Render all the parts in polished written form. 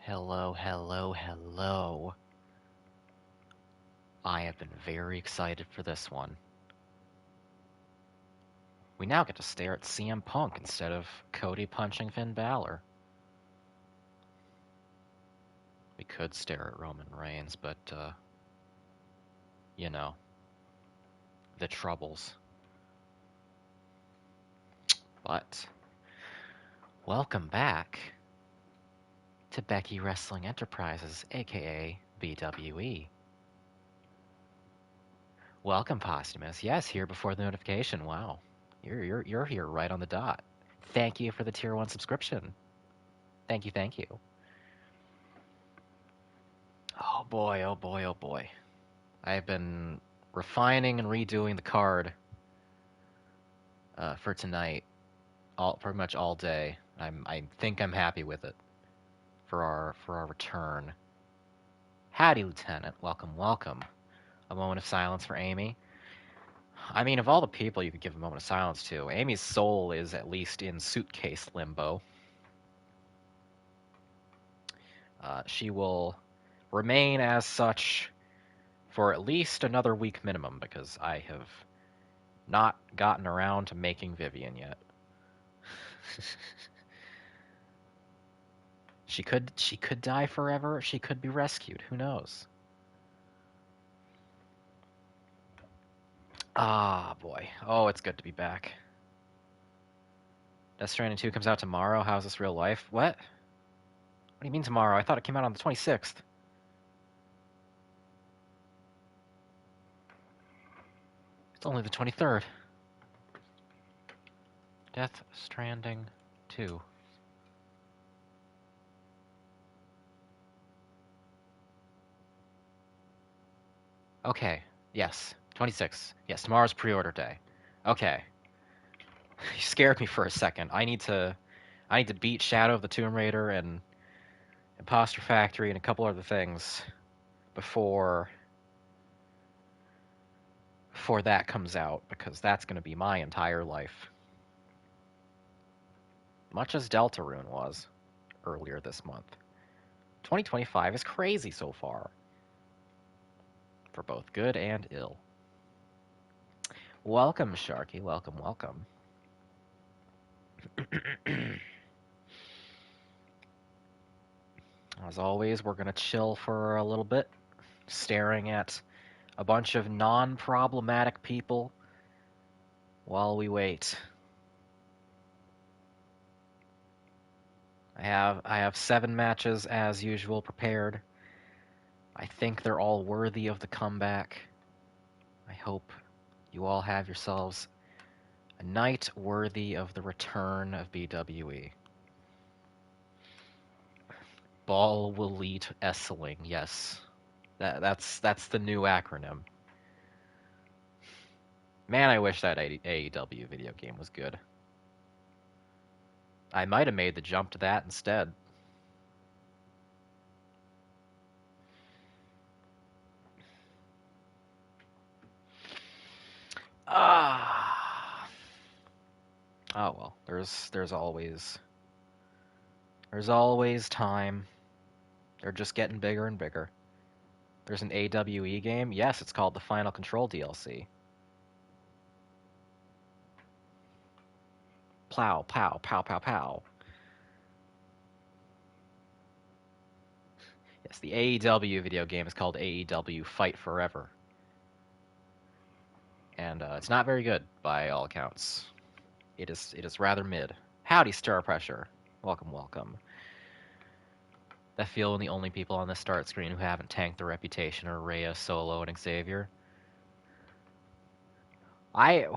Hello, hello, hello. I have been very excited for this one. We now get to stare at CM Punk instead of Cody punching Finn Balor. We could stare at Roman Reigns, but, you know, the troubles. But, welcome back to Becky Wrestling Enterprises, aka BWE. Welcome, Posthumous. Yes, here before the notification. Wow. You're here right on the dot. Thank you for the tier 1 subscription. Thank you, thank you. Oh boy, oh boy, oh boy. I've been refining and redoing the card for tonight, pretty much all day. I think I'm happy with it for our return. Howdy, Lieutenant. Welcome, welcome. A moment of silence for Amy. I mean, of all the people you could give a moment of silence to, Amy's soul is at least in suitcase limbo. She will remain as such for at least another week minimum, because I have not gotten around to making Vivian yet. She could die forever. She could be rescued. Who knows? Ah, boy. Oh, it's good to be back. Death Stranding 2 comes out tomorrow. How's this real life? What? What do you mean tomorrow? I thought it came out on the 26th. It's only the 23rd. Death Stranding 2. Okay. Yes. 26th. Yes, tomorrow's pre-order day. Okay. You scared me for a second. I need to beat Shadow of the Tomb Raider and Imposter Factory and a couple other things before that comes out, because that's going to be my entire life. Much as Deltarune was earlier this month. 2025 is crazy so far, for both good and ill. Welcome, Sharky. Welcome, welcome. As always, we're going to chill for a little bit, staring at a bunch of non-problematic people while we wait. I have 7 matches as usual prepared. I think they're all worthy of the comeback. I hope you all have yourselves a night worthy of the return of BWE. Ball will lead to Essling, yes. That's the new acronym. Man, I wish that AEW video game was good. I might have made the jump to that instead. Ah. Oh well, there's always time. They're just getting bigger and bigger. There's an AWE game. Yes, it's called the Final Control DLC. Plow, pow, pow, pow, pow. Yes, the AEW video game is called AEW Fight Forever. And it's not very good by all accounts. It is rather mid. Howdy, Star Pressure. Welcome, welcome. I feel the only people on the start screen who haven't tanked their reputation are Rhea, Solo, and Xavier. I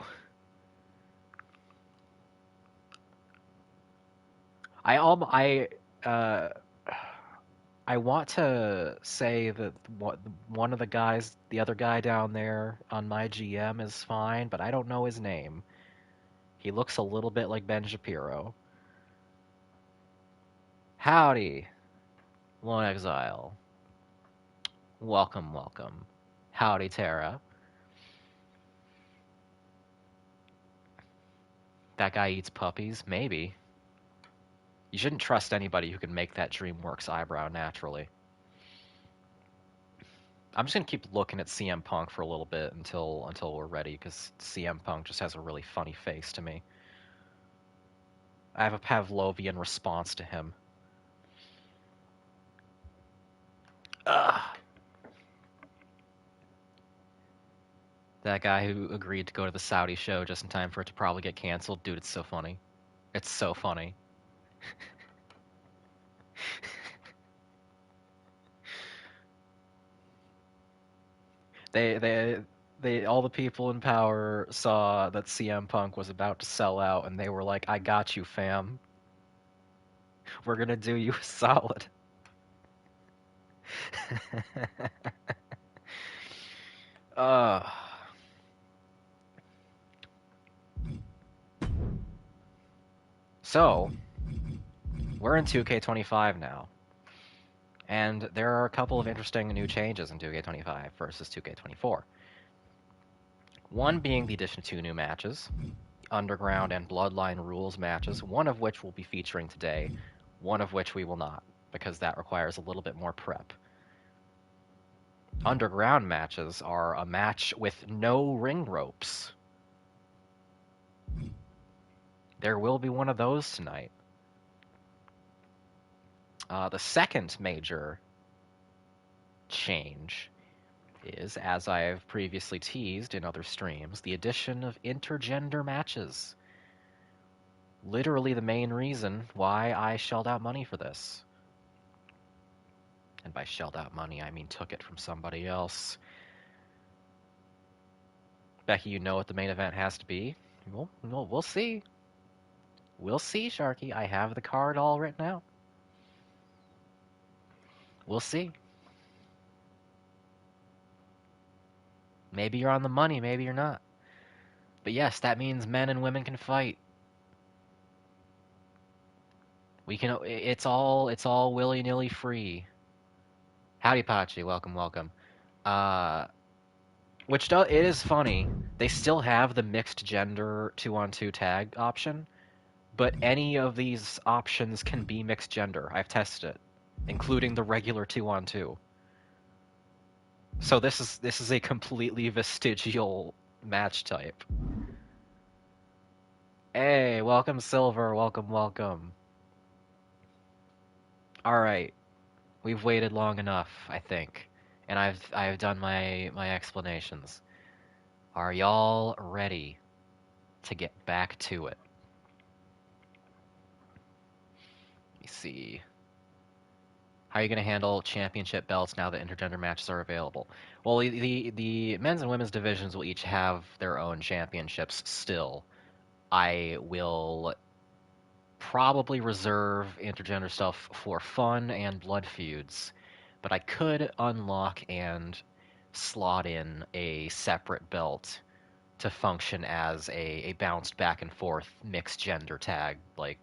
want to say that one of the guys, the other guy down there on my GM is fine, but I don't know his name. He looks a little bit like Ben Shapiro. Howdy, Lone Exile. Welcome, welcome. Howdy, Tara. That guy eats puppies? Maybe. You shouldn't trust anybody who can make that DreamWorks eyebrow naturally. I'm just gonna keep looking at CM Punk for a little bit until we're ready, because CM Punk just has a really funny face to me. I have a Pavlovian response to him. Ugh. That guy who agreed to go to the Saudi show just in time for it to probably get canceled. Dude, it's so funny. It's so funny. All the people in power saw that CM Punk was about to sell out, and they were like, "I got you, fam. We're gonna do you a solid." uh, so we're in 2K25 now, and there are a couple of interesting new changes in 2K25 versus 2K24. One being the addition of 2 new matches, Underground and Bloodline rules matches, one of which we'll be featuring today, one of which we will not, because that requires a little bit more prep. Underground matches are a match with no ring ropes. There will be one of those tonight. The second major change is, as I've previously teased in other streams, the addition of intergender matches. Literally the main reason why I shelled out money for this. And by shelled out money, I mean took it from somebody else. Becky, you know what the main event has to be? We'll see. We'll see, Sharky. I have the card all written out. We'll see. Maybe you're on the money, maybe you're not. But yes, that means men and women can fight. We can. It's all willy-nilly free. Howdy, Pachi. Welcome, welcome. It is funny. They still have the mixed gender 2-on-2 tag option, but any of these options can be mixed gender. I've tested it, including the regular 2-on-2. So this is a completely vestigial match type. Hey, welcome Silver, welcome, welcome. All right, we've waited long enough, I think, and I've done my explanations. Are y'all ready to get back to it? Let me see. How are you going to handle championship belts now that intergender matches are available? Well, the men's and women's divisions will each have their own championships still. I will probably reserve intergender stuff for fun and blood feuds, but I could unlock and slot in a separate belt to function as a bounced back and forth mixed gender tag like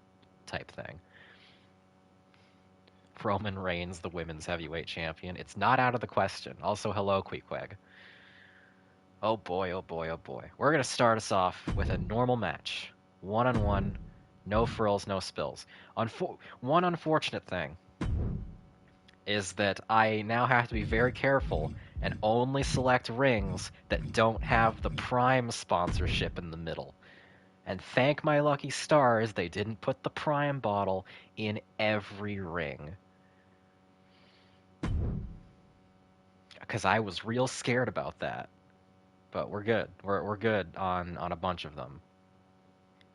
type thing. Roman Reigns, the women's heavyweight champion. It's not out of the question. Also, hello, Queequeg. Oh boy, oh boy, oh boy. We're going to start us off with a normal match. One-on-one, no frills, no spills. One unfortunate thing is that I now have to be very careful and only select rings that don't have the Prime sponsorship in the middle. And thank my lucky stars they didn't put the Prime bottle in every ring. Because I was real scared about that. But we're good. We're good on a bunch of them.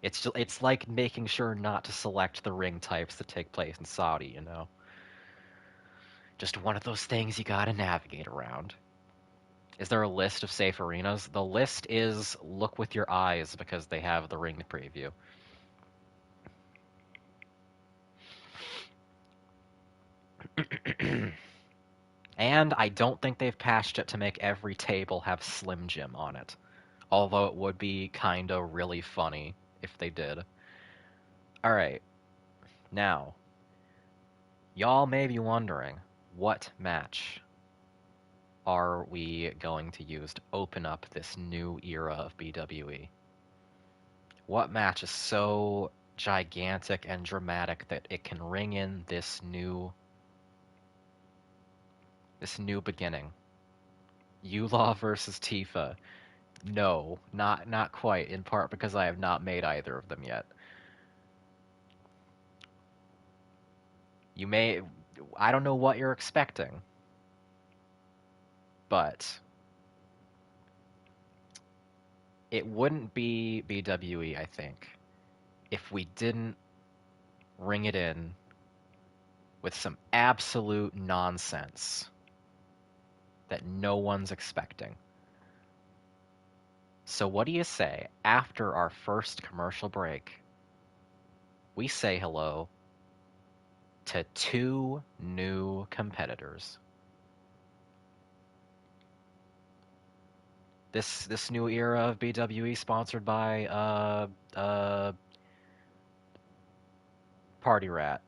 It's like making sure not to select the ring types that take place in Saudi, you know? Just one of those things you gotta navigate around. Is there a list of safe arenas? The list is look with your eyes because they have the ring preview. And I don't think they've patched it to make every table have Slim Jim on it. Although it would be kinda really funny if they did. Alright. Now, y'all may be wondering, what match are we going to use to open up this new era of BWE? What match is so gigantic and dramatic that it can ring in this new beginning. Eula versus Tifa. No, not quite, in part because I have not made either of them yet. I don't know what you're expecting, but it wouldn't be BWE, I think, if we didn't ring it in with some absolute nonsense that no one's expecting. So what do you say, after our first commercial break, we say hello to 2 new competitors. This new era of BWE sponsored by Party Rat.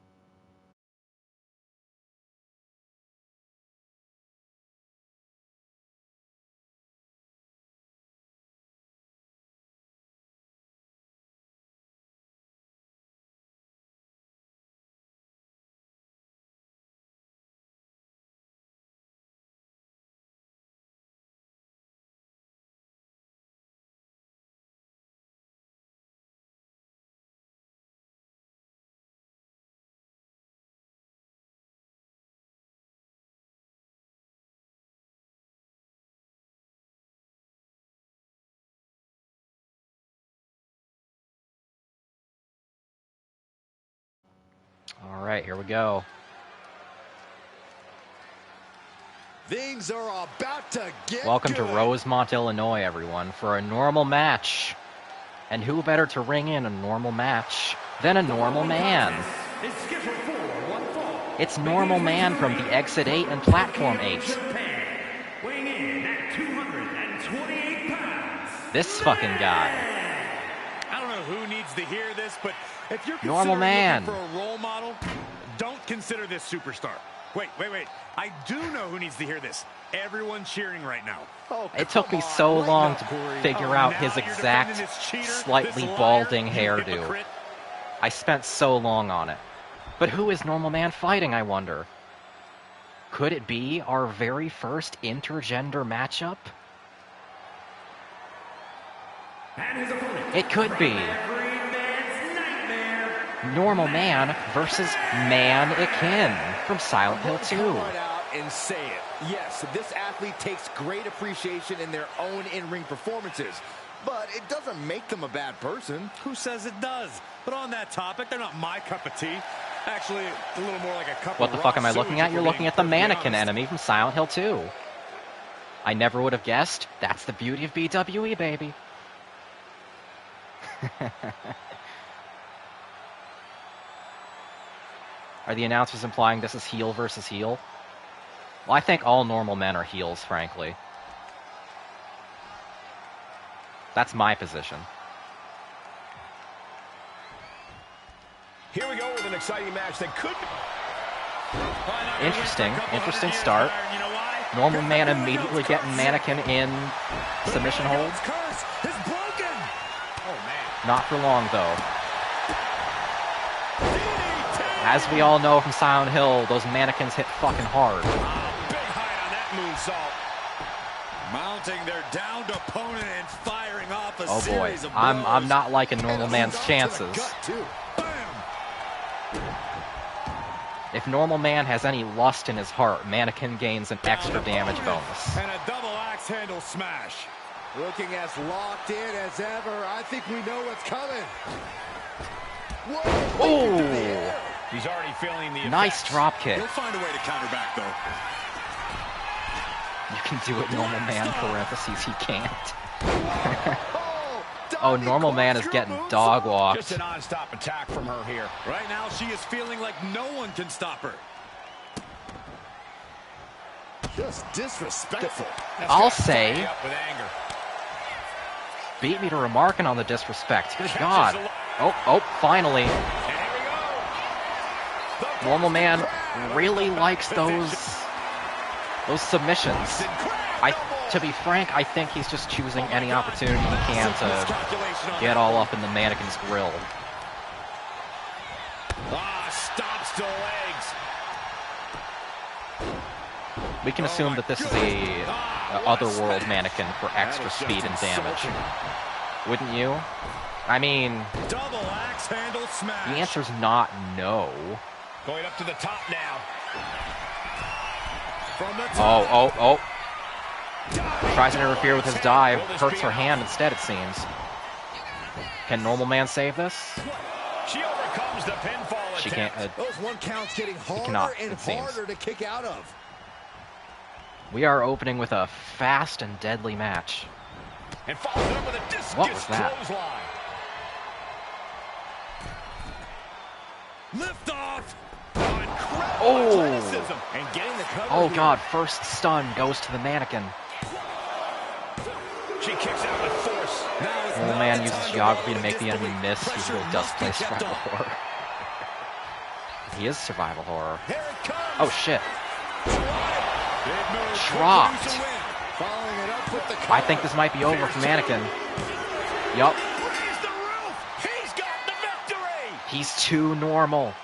All right, here we go. Things are about to get Welcome good. to Rosemont, Illinois, everyone, for a normal match. And who better to ring in a normal match than a normal man? It's Normal Man from the Exit 8 and Platform 8. Weighing in at 228 pounds. This fucking guy. I don't know who needs to hear this, but if you're Normal man for a role model, don't consider this superstar. Wait. I do know who needs to hear this. Everyone cheering right now. Oh, it took me so long to figure out his exact slightly balding hairdo. I spent so long on it. But who is Normal Man fighting, I wonder? Could it be our very first intergender matchup? It could be. Normal Man versus Mannequin from Silent Hill 2. Right out and say it. Yes, this athlete takes great appreciation in their own in-ring performances, but it doesn't make them a bad person. Who says it does? But on that topic, they're not my cup of tea. Actually, a little more like a cup What of the fuck am I looking at? sewage, You're if we're looking at the being mannequin honest. enemy from Silent Hill 2. I never would have guessed. That's the beauty of BWE, baby. Are the announcers implying this is heel versus heel? Well, I think all normal men are heels, frankly. That's my position. Here we go with an exciting match that could be... Interesting start. Normal Man immediately getting Mannequin in submission hold. Curse is broken. Oh, man. Not for long, though. As we all know from Silent Hill, those mannequins hit fucking hard. Big height on that moonsault. Mounting their downed opponent and firing off a Oh boy, series of I'm blows. not liking Normal Man's chances. Bam. If Normal Man has any lust in his heart, Mannequin gains an extra damage bonus. And a double axe handle smash. Looking as locked in as ever. I think we know what's coming. Whoa, Oh! He's already feeling the Nice effects. drop kick. He'll find a way to counter back, though. You can do it, Normal Man, parentheses, he can't. Oh, Normal Man is getting dog walked. Just a non-stop attack from her here. Right now, she is feeling like no one can stop her. Just disrespectful. I'll say, Up with anger. beat me to remarking on the disrespect. Good God. Oh, finally. And here we go. Normal Man really likes those submissions. To be frank, I think he's just choosing any opportunity he can to get all up in the Mannequin's grill. still legs. We can assume that this is a otherworld mannequin for extra speed and damage. Wouldn't you? I mean, Double axe handle smash. the answer's not no. Going up to the top now. From the top. Oh. Tries to interfere with his dive. Hurts her hand instead, it seems. Can Normal Man save this? She overcomes the pinfall She attempt. can't. Those one counts getting harder cannot, and it seems. harder to kick out of. We are opening with a fast and deadly match. And follows it up with a discus What was that? clothesline. Lift off. Oh, incredible athleticism. And getting the cover Oh here. god, first stun goes to the mannequin. She kicks out with force. Now it's Normal not Man the uses time to geography to let make the this enemy delete. miss. He's Pressure really does must play be kept survival on. horror. He is survival horror. Here it comes. Oh shit. Big move. Dropped. Could use a win. Following it up with the I think this might be over for Mannequin. Yup. Raise the roof. He's got the victory. He's too normal.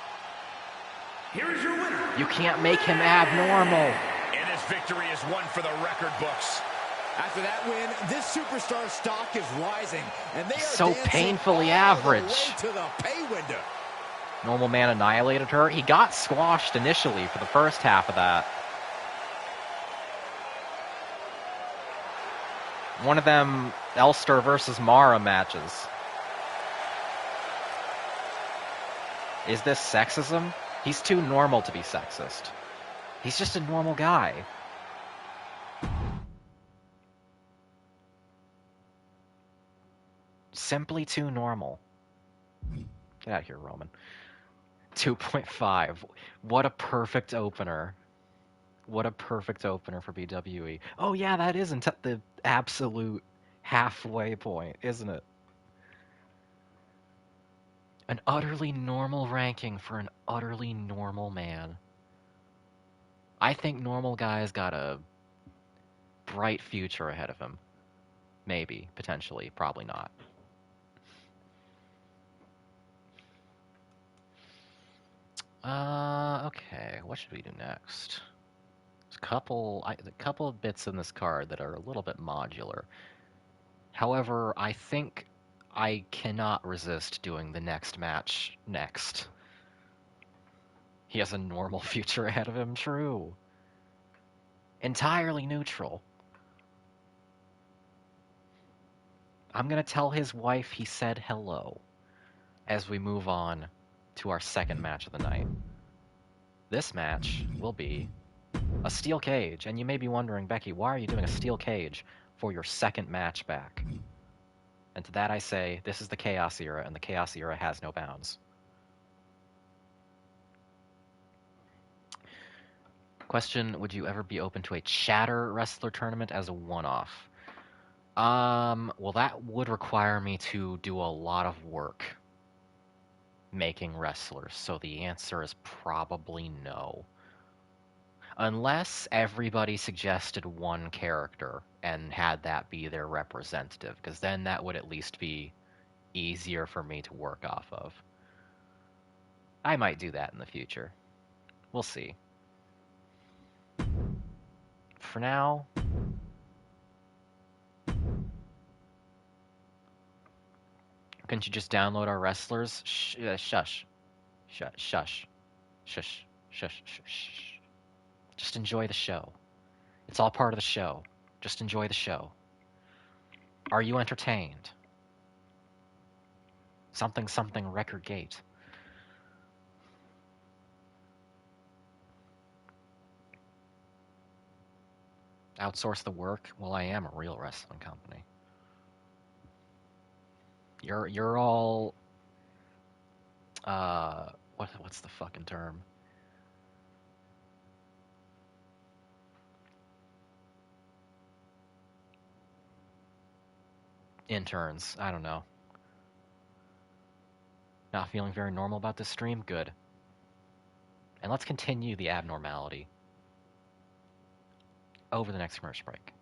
Here is your winner. You can't make him abnormal. And his victory is one for the record books. After that win, this superstar stock is rising, and they are So dancing painfully all the average. way to the pay window. Normal Man annihilated her. He got squashed initially for the first half of that. One of them Elster versus Mara matches. Is this sexism? He's too normal to be sexist. He's just a normal guy. Simply too normal. Get out of here, Roman. 2.5. What a perfect opener. What a perfect opener for BWE. Oh yeah, that isn't at the absolute halfway point, isn't it? An utterly normal ranking for an utterly normal man. I think normal guy's got a bright future ahead of him. Maybe, potentially, probably not. Okay, what should we do next? There's a couple of bits in this card that are a little bit modular. However, I think I cannot resist doing the next match next. He has a normal future ahead of him, true. Entirely neutral. I'm gonna tell his wife he said hello as we move on to our second match of the night. This match will be a steel cage, and you may be wondering, Becky, why are you doing a steel cage for your second match back? And to that I say, this is the Chaos Era, and the Chaos Era has no bounds. Question, would you ever be open to a chatter wrestler tournament as a one-off? Well, that would require me to do a lot of work making wrestlers, so the answer is probably no. Unless everybody suggested one character and had that be their representative, because then that would at least be easier for me to work off of. I might do that in the future. We'll see. For now, couldn't you just download our wrestlers? Shush. Shush. Just enjoy the show. It's all part of the show. Just enjoy the show. Are you entertained? Something record gate. Outsource the work? Well, I am a real wrestling company. You're all what's the fucking term? Interns. I don't know. Not feeling very normal about this stream? Good. And let's continue the abnormality over the next commercial break.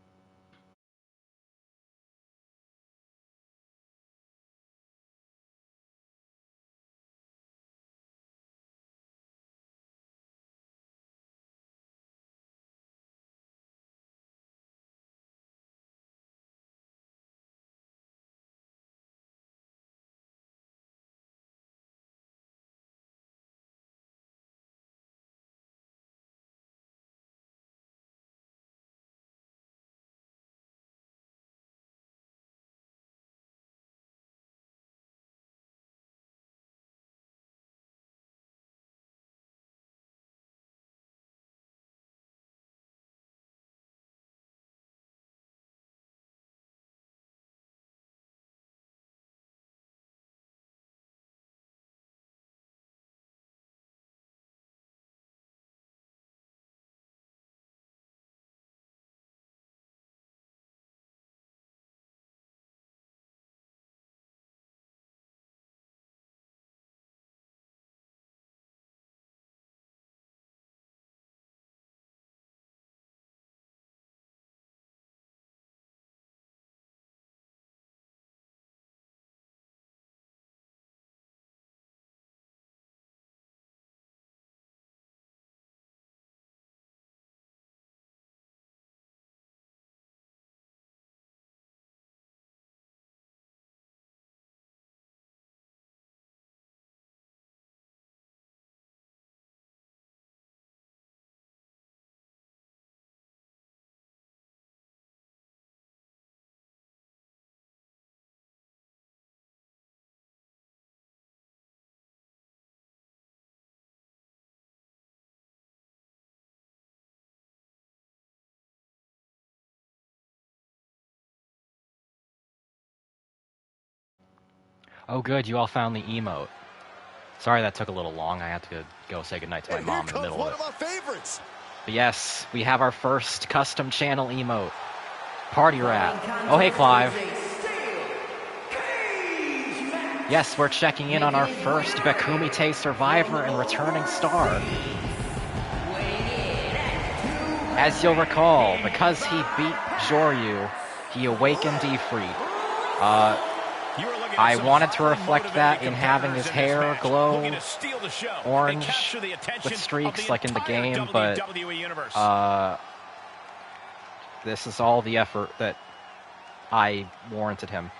Oh, good, you all found the emote. Sorry that took a little long. I had to go say goodnight to my mom in the middle of it. One of my favorites. But yes, we have our first custom channel emote. Party Rat. Oh, hey, Clive. Yes, we're checking in on our first Bekumite survivor and returning star. As you'll recall, because he beat Joryu, he awakened Ifrit. I wanted to reflect that in having his hair glow orange with streaks like in the game, but this is all the effort that I warranted him.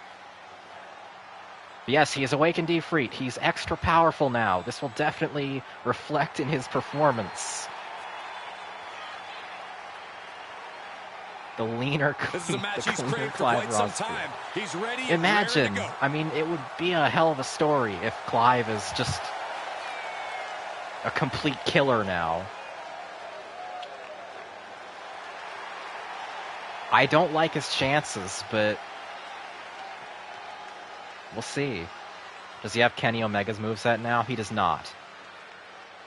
But yes, he has awakened Ifrit. He's extra powerful now. This will definitely reflect in his performance. The leaner Clive roster. He's ready. Imagine, I mean, it would be a hell of a story if Clive is just a complete killer now. I don't like his chances, but we'll see. Does he have Kenny Omega's moveset now? He does not.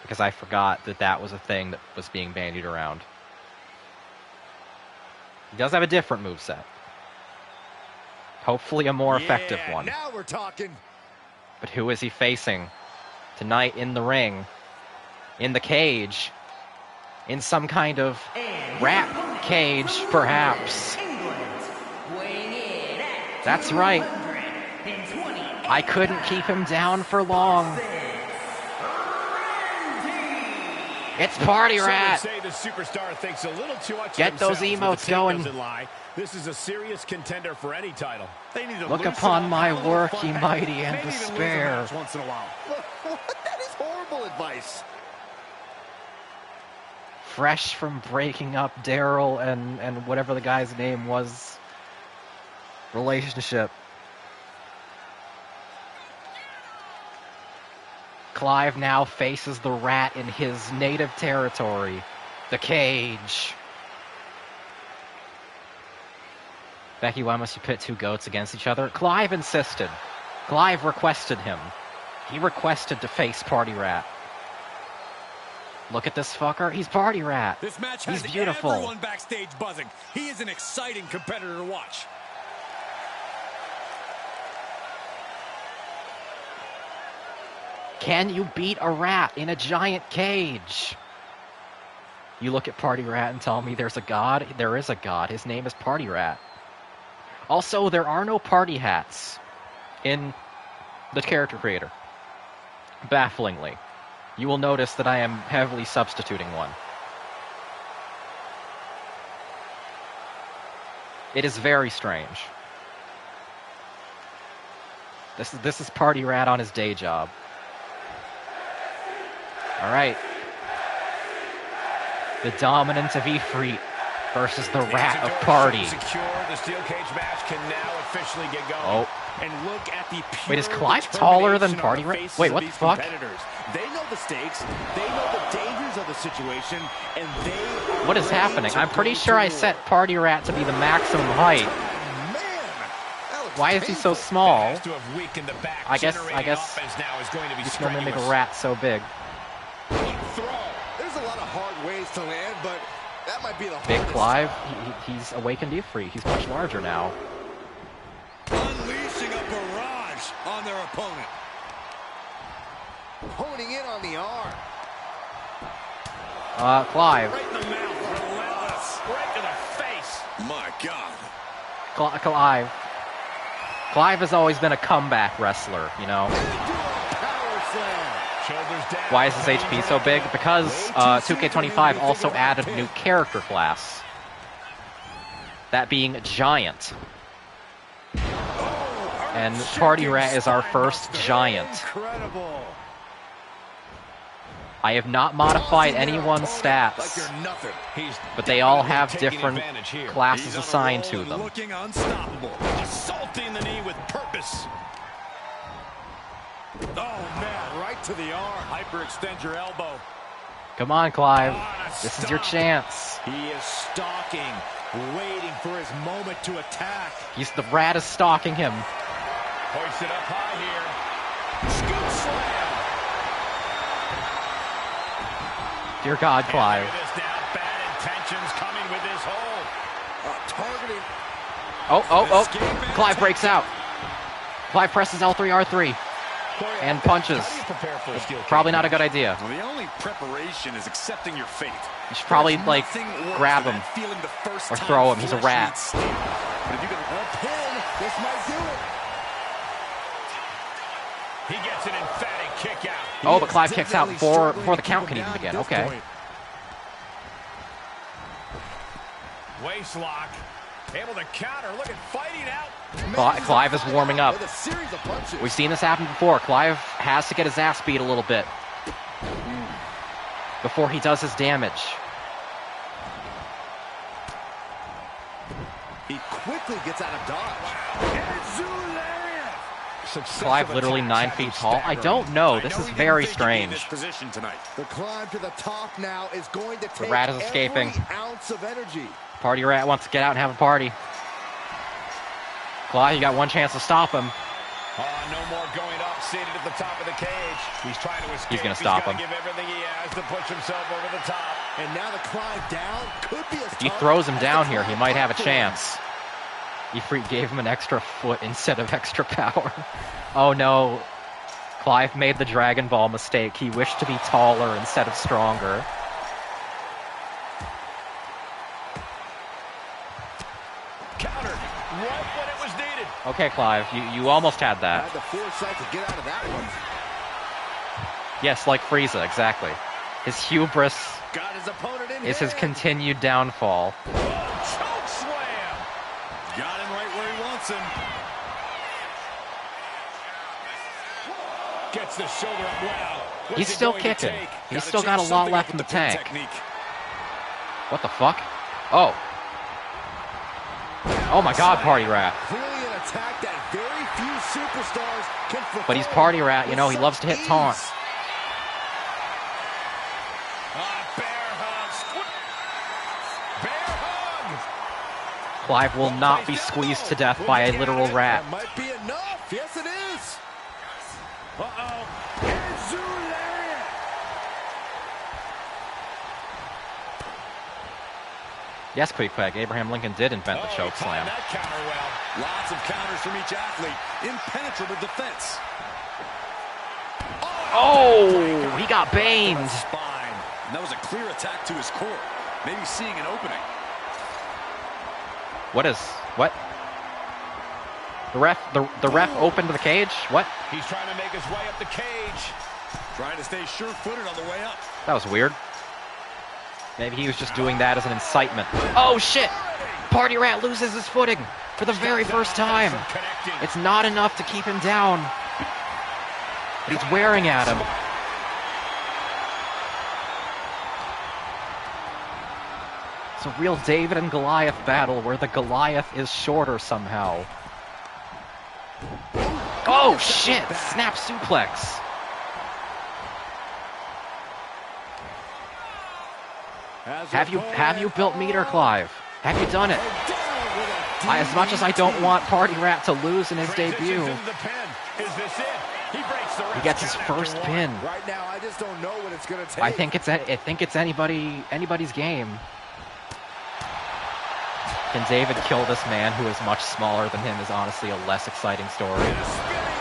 Because I forgot that that was a thing that was being bandied around. He does have a different moveset. Hopefully a more effective one. Now we're talking. But who is he facing tonight in the ring? In the cage? In some kind of rat cage, perhaps. That's right. I couldn't keep him down for long. It's Party Rat. Some would say the superstar thinks a little too much. Get those emotes going. This is a serious contender for any title. They need to look upon my work, ye mighty, and despair. Once in a while. That is horrible advice. Fresh from breaking up Daryl and whatever the guy's name was, relationship. Clive now faces the rat in his native territory, the cage. Becky, why must you pit two goats against each other? Clive insisted. Clive requested him. He requested to face Party Rat. Look at this fucker. He's Party Rat. This match He's has beautiful. Everyone backstage buzzing. He is an exciting competitor to watch. Can you beat a rat in a giant cage? You look at Party Rat and tell me there's a god? There is a god. His name is Party Rat. Also, there are no party hats in the character creator. Bafflingly. You will notice that I am heavily substituting one. It is very strange. This is Party Rat on his day job. Alright. The dominant of Ifrit versus the rat of Party. Secure. The steel cage match can now officially get going. Oh. And look at the wait, is Clive taller than Party Rat? Wait, what the fuck? They know the stakes, they know the dangers of the situation, and they what is happening? I'm pretty sure I set Party Rat to be the maximum height. Why is he so small? I guess you can only make a rat so big. There's a lot of hard ways to land, but that might be the Big Clive, he's awakened Ifrit. He's much larger now. Unleashing a barrage on their opponent. Honing in on the arm. Clive. Right in the mouth, relentless. Right to the face. My God. Clive. Clive has always been a comeback wrestler, you know. Why is his HP so big? Because 2K25 also added a new character class. That being Giant. And Party Rat is our first Giant. I have not modified anyone's stats, but they all have different classes assigned to them. Looking unstoppable. Assaulting the knee with purpose. Oh, man, right to the arm. Hyperextend your elbow. Come on, Clive. This is your chance. He is stalking, waiting for his moment to attack. The rat is stalking him. Hoist it up high here. Scoop slam. Dear God, Clive. Look at this now. Bad intentions coming with this hold. Targeting. Oh. Clive breaks out. Clive presses L3R3 and punches. How do you prepare for a steel cage Probably not a match? good idea. Well, the only preparation is accepting your fate. You should probably, There's like, nothing worse grab than him. that feeling the first Or time throw him. He's a flesh rat. meets steel. But if you can A pin. This might do it. He gets an emphatic kick out. Oh, but Clive kicks out before the count can even begin. Okay. Waist lock. Able to counter. Look at fighting out. Clive is warming up. With a series of punches. We've seen this happen before. Clive has to get his ass beat a little bit before he does his damage. He quickly gets out of dodge. Clive literally 9 feet tall. I don't know. This is very strange. The climb to the top now is going to take rat is escaping. every ounce of energy. Party Rat wants to get out and have a party. Clive, you got one chance to stop him. No more going up, seated at the top of the cage. He's trying to escape. He's going to stop him. Give everything he has to push himself over the top. And now the climb down could be as If he tough throws him as down the here, he climb might have a up to chance. Ifrit gave him an extra foot instead of extra power. Oh no. Clive made the Dragon Ball mistake. He wished to be taller instead of stronger. Countered right when it was needed. Okay, Clive, you almost had that. Had the foresight to get out of that one. Yes, like Frieza, exactly. His hubris Got his opponent in is his hand. continued downfall. Choke slam. got him right where he wants him. Gets the shoulder up. Wow. What's He's he still going to kicking. take? He's Gotta still got a change lot something left up in the with pin tank. technique. What the fuck? Oh. Oh my god, Party Rat. Clearly an attack that very few superstars can perform. But he's Party Rat, you know, he with loves to hit such taunt. ease. Bear hug. Bear hug. Clive will not be squeezed to death by a literal rat. That might be enough. Yes, it is. Uh-oh. Yes, Quick Quack, Abraham Lincoln did invent the choke He slam. timed that counter well. Lots of counters from each athlete. Impenetrable defense. Oh, he got baned. Spine. And that was a clear attack to his core. Maybe seeing an opening. What? The ref opened the cage? What? He's trying to make his way up the cage. Trying to stay sure-footed on the way up. That was weird. Maybe he was just doing that as an incitement. Oh shit! Party Rat loses his footing for the very first time. Connecting. It's not enough to keep him down. But he's wearing at him. It's a real David and Goliath battle where the Goliath is shorter somehow. Oh shit! Snap suplex. Have you built meter, Clive? Have you done it? As much as I don't want Party Rat to lose in his debut, Into the pin. Is this it? He breaks the he gets his count after first one. pin. Right now, I just don't know what it's going to take. I think it's anybody's game. Can David kill this man who is much smaller than him is honestly a less exciting story.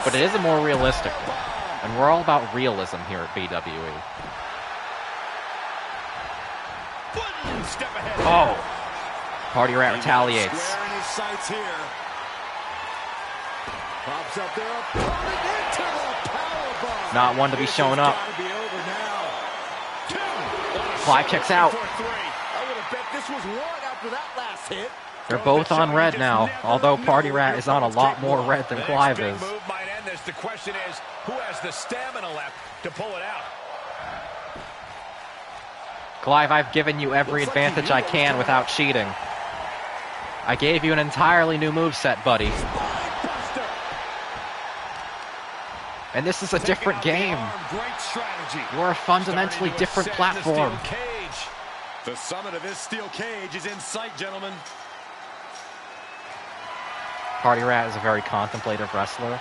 But it is a more realistic one. And we're all about realism here at BWE. One step ahead. Oh! Party Rat retaliates. Square in his sights here. Pops up there, opponent into the powerbomb. Not one to be shown up. Gotta be over now. Clive kicks out. I would have bet this was one after that last hit. They're both on red now, although Party Rat is on a lot more red than Clive The is. next big move might end this. The question is, who has the stamina left to pull it out? Clive, I've given you every advantage I can without cheating. I gave you an entirely new moveset, buddy. And this is a different game. Great strategy. We're a fundamentally different platform. The summit of this steel cage is in sight, gentlemen. Party Rat is a very contemplative wrestler.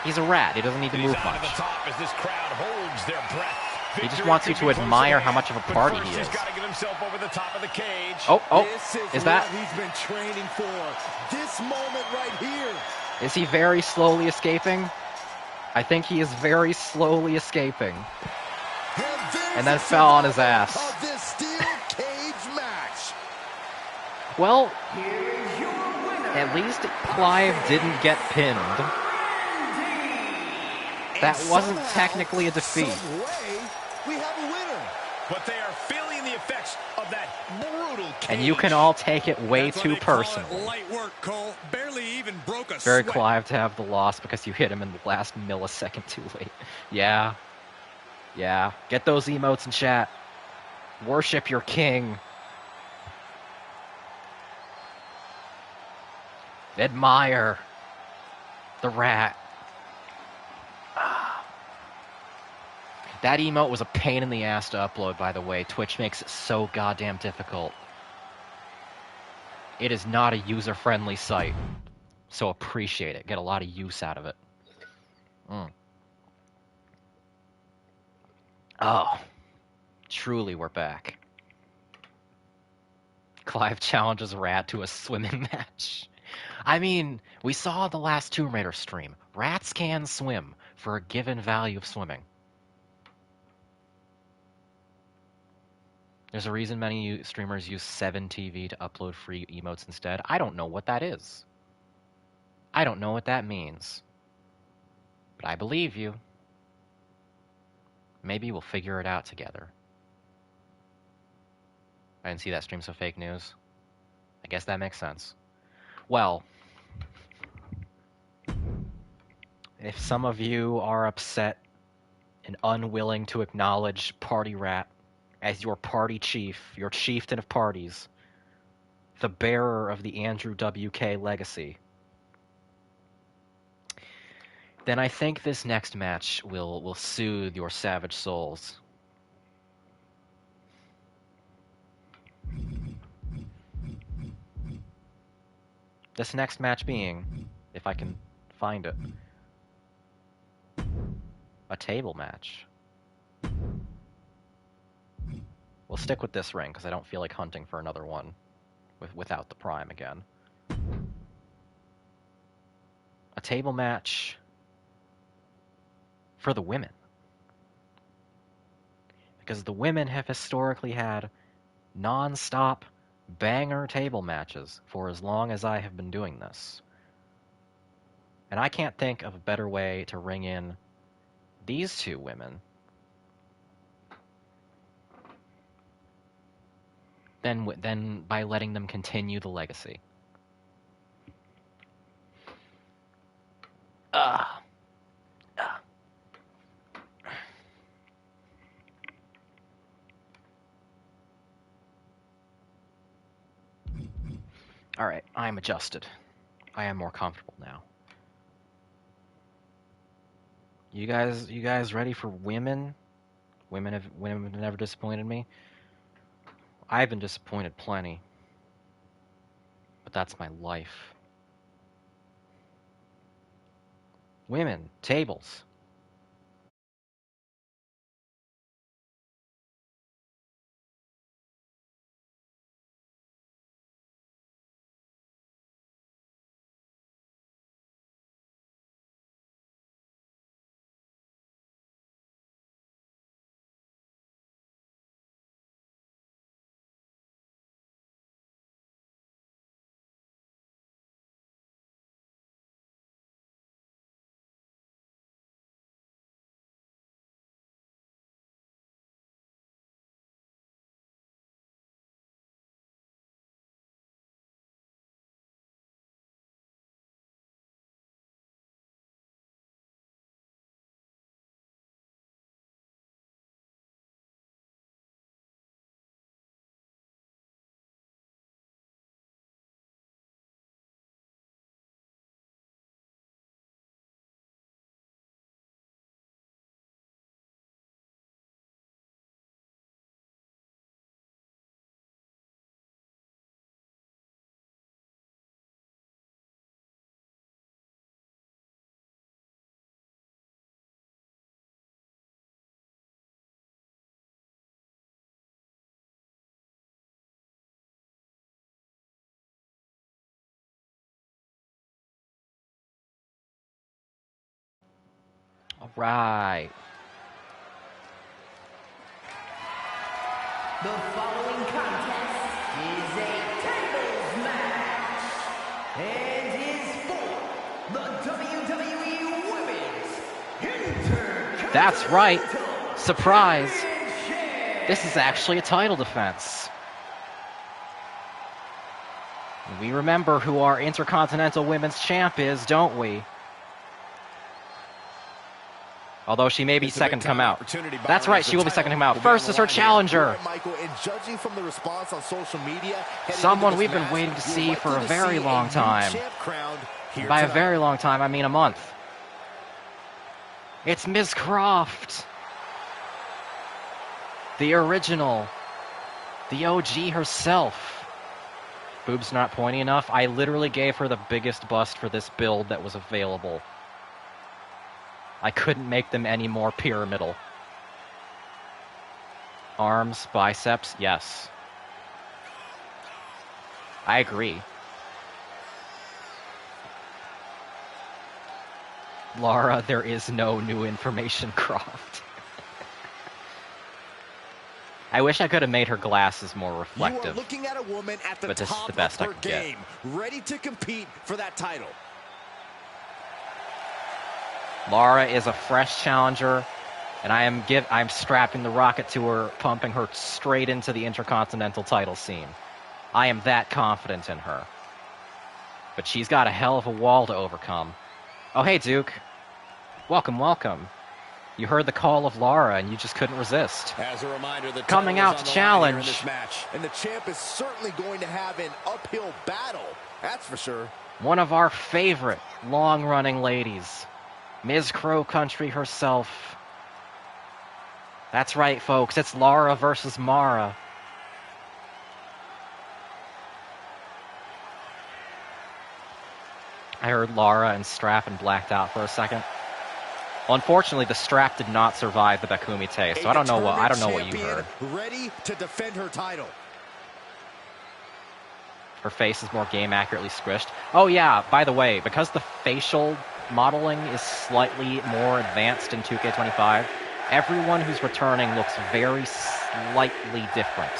He's a rat. He doesn't need to move much. The top as this crowd holds their breath. He just wants you to admire how much of a party he is. He's got to get himself over the top of the cage. Oh, This is that? what he's been training for. This moment right here. Is he very slowly escaping? I think he is very slowly escaping. And then fell on his ass. Of this steel cage match. Well, at least Clive didn't get pinned. That wasn't technically a defeat. Some way, we have a winner. But they are feeling the effects of that brutal cage. And you can all take it way too personally. Light work, Cole. Barely even broke a Very sweat. Clive to have the loss because you hit him in the last millisecond too late. Yeah. Yeah. Get those emotes in chat. Worship your king. Admire the rat. That emote was a pain in the ass to upload, by the way. Twitch makes it so goddamn difficult. It is not a user-friendly site. So appreciate it. Get a lot of use out of it. Oh. Truly, we're back. Clive challenges Rat to a swimming match. I mean, we saw the last Tomb Raider stream. Rats can swim for a given value of swimming. There's a reason many streamers use 7TV to upload free emotes instead. I don't know what that is. I don't know what that means. But I believe you. Maybe we'll figure it out together. I didn't see that stream, so fake news. I guess that makes sense. Well, if some of you are upset and unwilling to acknowledge Party Rat as your party chief, your chieftain of parties, the bearer of the Andrew WK legacy, then I think this next match will soothe your savage souls. This next match being, if I can find it, a table match. We'll stick with this ring because I don't feel like hunting for another one without the Prime again. A table match for the women. Because the women have historically had non-stop banger table matches for as long as I have been doing this. And I can't think of a better way to ring in these two women than by letting them continue the legacy. Alright, I am adjusted. I am more comfortable now. You guys ready for women? Women have never disappointed me. I've been disappointed plenty. But that's my life. Women, tables. right. The following contest is a tables match and is for the WWE Women's Intergender. That's right. Surprise. This is actually a title defense. We remember who our Intercontinental Women's Champ is, don't we? Although she may be second to come out. That's right, she will be second to come out. First is her challenger. Michael, and judging from the response on social media, Someone we've been waiting to see for a very long time. And by a very long time, I mean a month. It's Ms. Croft. The original. The OG herself. Boobs not pointy enough. I literally gave her the biggest bust for this build that was available. I couldn't make them any more pyramidal. Arms, biceps, yes. I agree. Laura, there is no new information, Croft. I wish I could have made her glasses more reflective. You are looking at a woman at the but this is top the best of I her could get. game, ready to compete for that title. Laura is a fresh challenger, and I'm strapping the rocket to her, pumping her straight into the Intercontinental title scene. I am that confident in her. But she's got a hell of a wall to overcome. Oh, hey, Duke. Welcome, welcome. You heard the call of Laura, and you just couldn't resist. As a reminder, the coming out to challenge. This match. And the champ is certainly going to have an uphill battle. That's for sure. One of our favorite long-running ladies. Ms. Crow Country herself. That's right, folks. It's Laura versus Mara. I heard Laura and Strap and blacked out for a second. Well, unfortunately, the Strap did not survive the Bakumite, so I don't know what you heard. Ready to defend her title. Her face is more game accurately squished. Oh yeah, by the way, because the facial modeling is slightly more advanced in 2K25, everyone who's returning looks very slightly different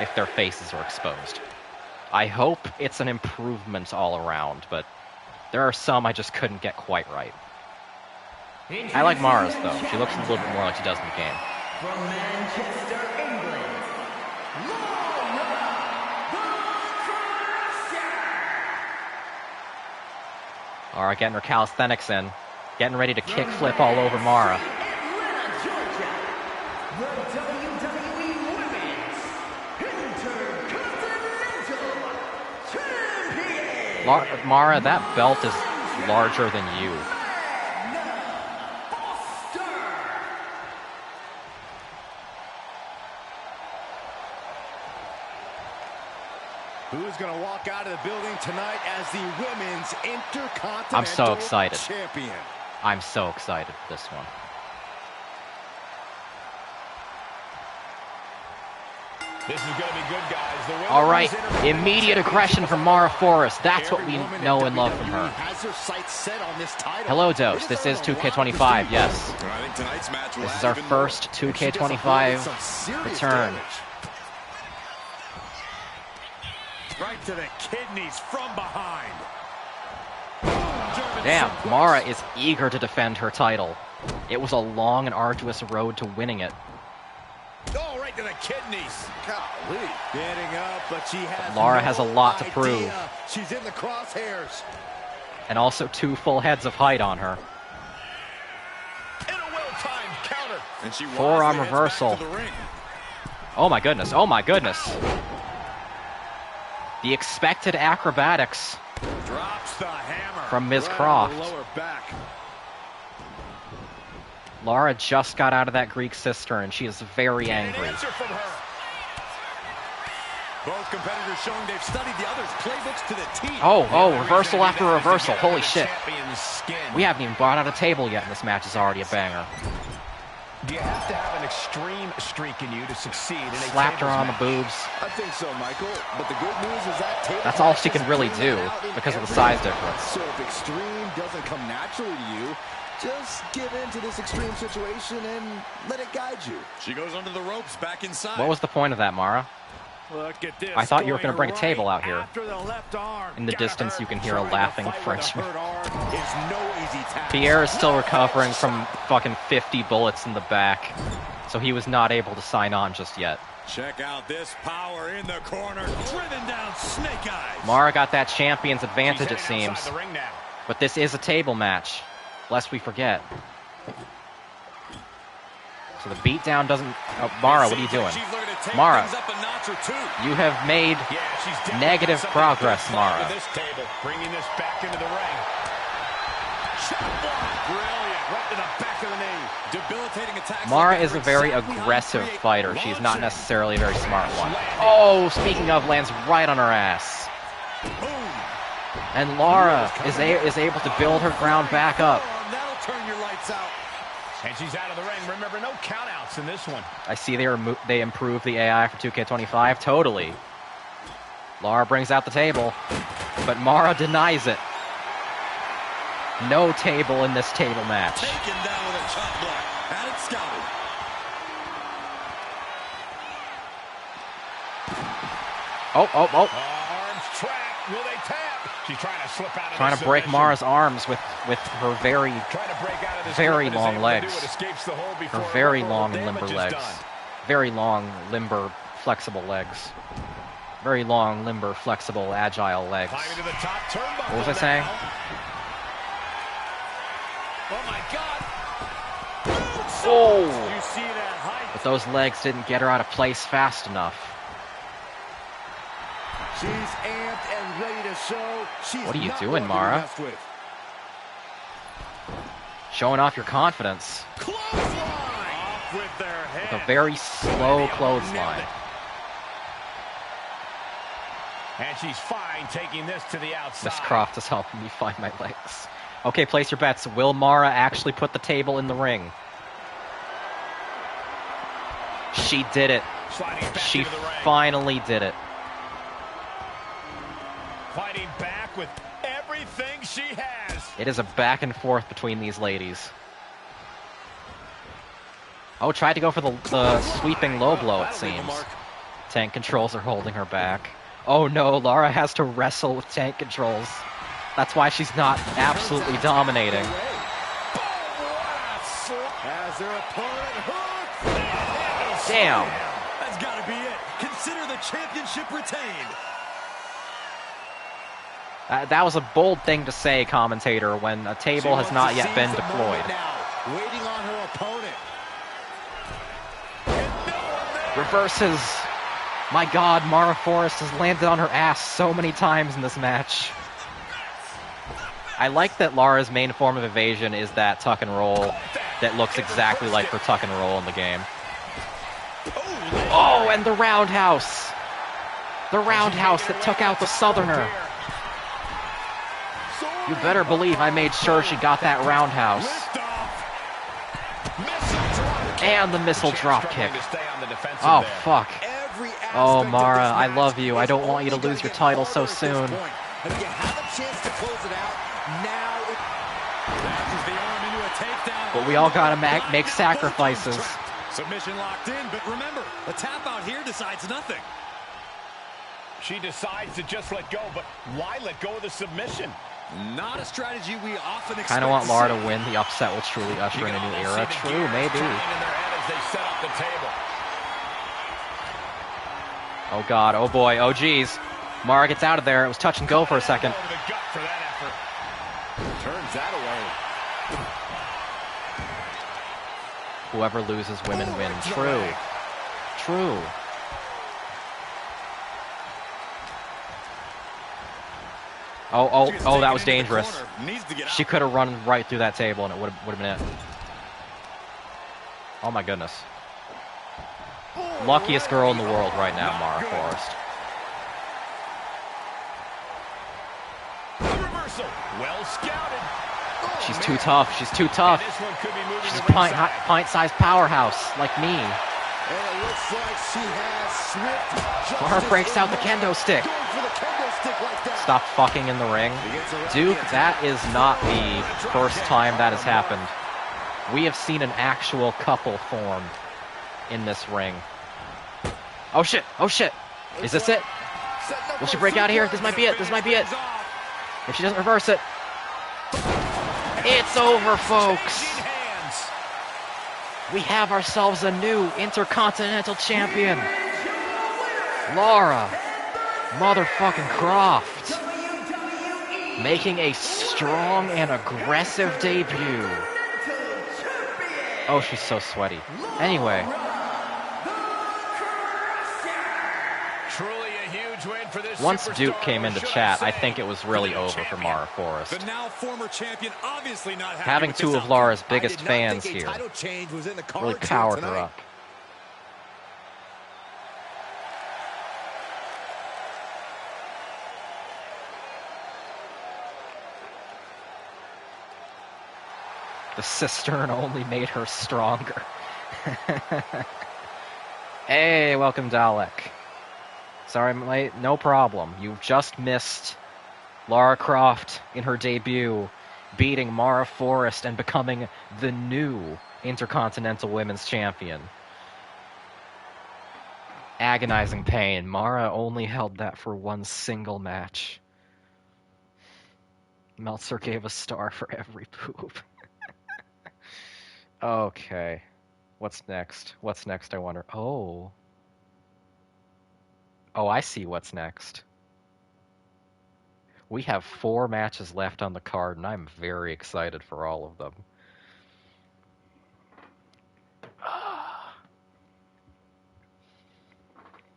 if their faces are exposed. I hope it's an improvement all around, but there are some I just couldn't get quite right. I like Mara's, though. She looks a little bit more like she does in the game. From Manchester, England, Laura the Crusher. Laura getting her calisthenics in. Getting ready to kick flip all over Mara. Atlanta, Georgia, the WWE Women's Intercontinental Champion. Mara, that belt is larger than you. Who's going to walk out of the building tonight as the Women's Intercontinental I'm so excited. Champion? I'm so excited for this one. This is going to be good, guys. All right, immediate aggression from Mara Forrest. That's what we know and love from her. Has her sights set on this title. Hello, Dose. This is 2K25, yes. This is our first 2K25 return. Right to the kidneys from behind. Damn, Mara is eager to defend her title. It was a long and arduous road to winning it. Oh, right to the kidneys. Golly. Getting up, but she has Laura no has a lot to prove. idea. She's in the crosshairs. And also 2 full heads of height on her. And a well-timed counter. And she Forearm wisely heads reversal. back to the ring. Oh my goodness, oh my goodness. The expected acrobatics Drops the hammer. from Ms. Right Croft. on the lower back. Laura just got out of that Greek cistern and she is very And angry. an answer from her. Both competitors showing they've studied the others' playbooks to the T. Oh, reversal after reversal. Holy shit. Champion's skin. We haven't even brought out a table yet and this match is already a banger. Do you have to have an extreme streak in you to succeed in a Slapped her on the match? boobs. I think so, Michael. But the good news is that table That's all she practice can really brings do that out in because of the every size match. difference. So if extreme doesn't come naturally to you, just give in to this extreme situation and let it guide you. She goes under the ropes, back inside. What was the point of that, Mara? Look at this. I thought you were going to bring a table right out here. after the left arm. In the Gotta distance, hurt. you can hear a Trying to laughing fight with a Frenchman. hurt arm is no easy task. Pierre is still recovering from fucking 50 bullets in the back, so he was not able to sign on just yet. Check out this power in the corner. Driven down Snake Eyes. Mara got that champion's advantage, it She's heading seems. outside the ring now. But this is a table match, lest we forget. So the beatdown doesn't... Oh, Mara, what are you doing? She's looking to take Mara, things up a notch or two. you have made Yeah, she's definitely negative something progress, to fight Mara. with this table, bringing this back into the ring. Shot block. Brilliant. Right to the back of the knee. Debilitating attacks. Mara like that is a are very exactly how you aggressive create fighter. She's not launching. necessarily a very smart one. Oh, speaking of, lands right on her ass. Boom. And Laura is able to build her ground back up. That'll turn your lights out. And she's out of the ring. Remember, no countouts in this one. I see they improved the AI for 2K25. Totally. Laura brings out the table, but Mara denies it. No table in this table match. Taken down with a chop block. Had it scouted. Oh. Arms trapped. Will they tap? She's trying to slip out of Trying this to break submission. Mara's arms with her very, Trying to break out of this very grip and is long able to do legs. it, escapes the hold before her very irreparable long and limber damage is legs. done. Very long, limber, flexible legs. Very long, limber, flexible, agile legs. Climbing to the top turnbuckle. What was I saying? now. Oh my God! Oh! You see that height? But those legs didn't get her out of place fast enough. She's amped and ready to show she's What are you not doing, one to be Mara? messed with. Showing off your confidence Clothesline. Off with their head. with a very slow clothesline. And she's fine taking this to the outside. Miss Croft is helping me find my legs. Okay, place your bets. Will Mara actually put the table in the ring? She did it. Sliding back She into the ring. finally did it. Fighting back with everything she has. It is a back and forth between these ladies. Oh, tried to go for the sweeping low blow, it That'll leave a seems. mark. Tank controls are holding her back. Oh no, Laura has to wrestle with tank controls. That's why she's not absolutely dominating. As their opponent hooks. Damn. That's got to be it. Consider the championship retained. That was a bold thing to say, commentator, when a table has not yet been deployed. Now, waiting on her opponent. Reverses. My God, Mara Forrest has landed on her ass so many times in this match. I like that Laura's main form of evasion is that tuck and roll that looks exactly like her tuck and roll in the game. Oh, and the roundhouse. The roundhouse that took out the Southerner. You better believe I made sure she got that roundhouse. And the missile drop kick. Oh, fuck. Oh, Mara, I love you. I don't want you to lose your title so soon. If you have a chance to close it out, now Latches the arm into a takedown. But we all gotta make sacrifices. Submission locked in, but remember, a tap out here decides nothing. She decides to just let go, but why let go of the submission? Not a strategy we often expect. Kind of want to Laura see. to win. The upset will truly usher in a new era. True, maybe. Oh God, oh boy, oh geez. Mara gets out of there. It was touch and go for a second. turns that away. Whoever loses, women win. True. True. Oh, that was dangerous. She could have run right through that table and it would have been it. Oh my goodness. Luckiest girl in the world right now, Mara Forrest. Reversal. Well scouted. She's too tough. She's too tough. And this one could be moving She's a to ringside. pint-sized powerhouse, like me. And it looks like she has swift Mara justice breaks in out the mind. kendo stick. Going for the kendo stick like that. Stop fucking in the ring. Duke, that is not the first time that has happened. We have seen an actual couple form in this ring. Oh shit, oh shit. Is this it? Will she break out of here? This might be it, this might be it. If she doesn't reverse it. It's over, folks. We have ourselves a new Intercontinental Champion. Laura motherfucking Croft. Making a strong and aggressive debut. Oh, she's so sweaty. Anyway. Truly a huge win for this Once superstar, Duke came into should chat, I say, think it was the really new over for champion. Mara Forrest. The now former champion obviously not happy Having with two this of Laura's outcome. biggest I did not fans think a here title change was in the really cards powered here her tonight. up. The cistern only made her stronger. Hey, welcome Dalek. Sorry I'm late. No problem. You've just missed Lara Croft in her debut, beating Mara Forrest and becoming the new Intercontinental Women's Champion. Agonizing pain. Mara only held that for one single match. Meltzer gave a star for every poop. Okay. What's next? What's next, I wonder? Oh. Oh, I see what's next. We have 4 matches left on the card, and I'm very excited for all of them.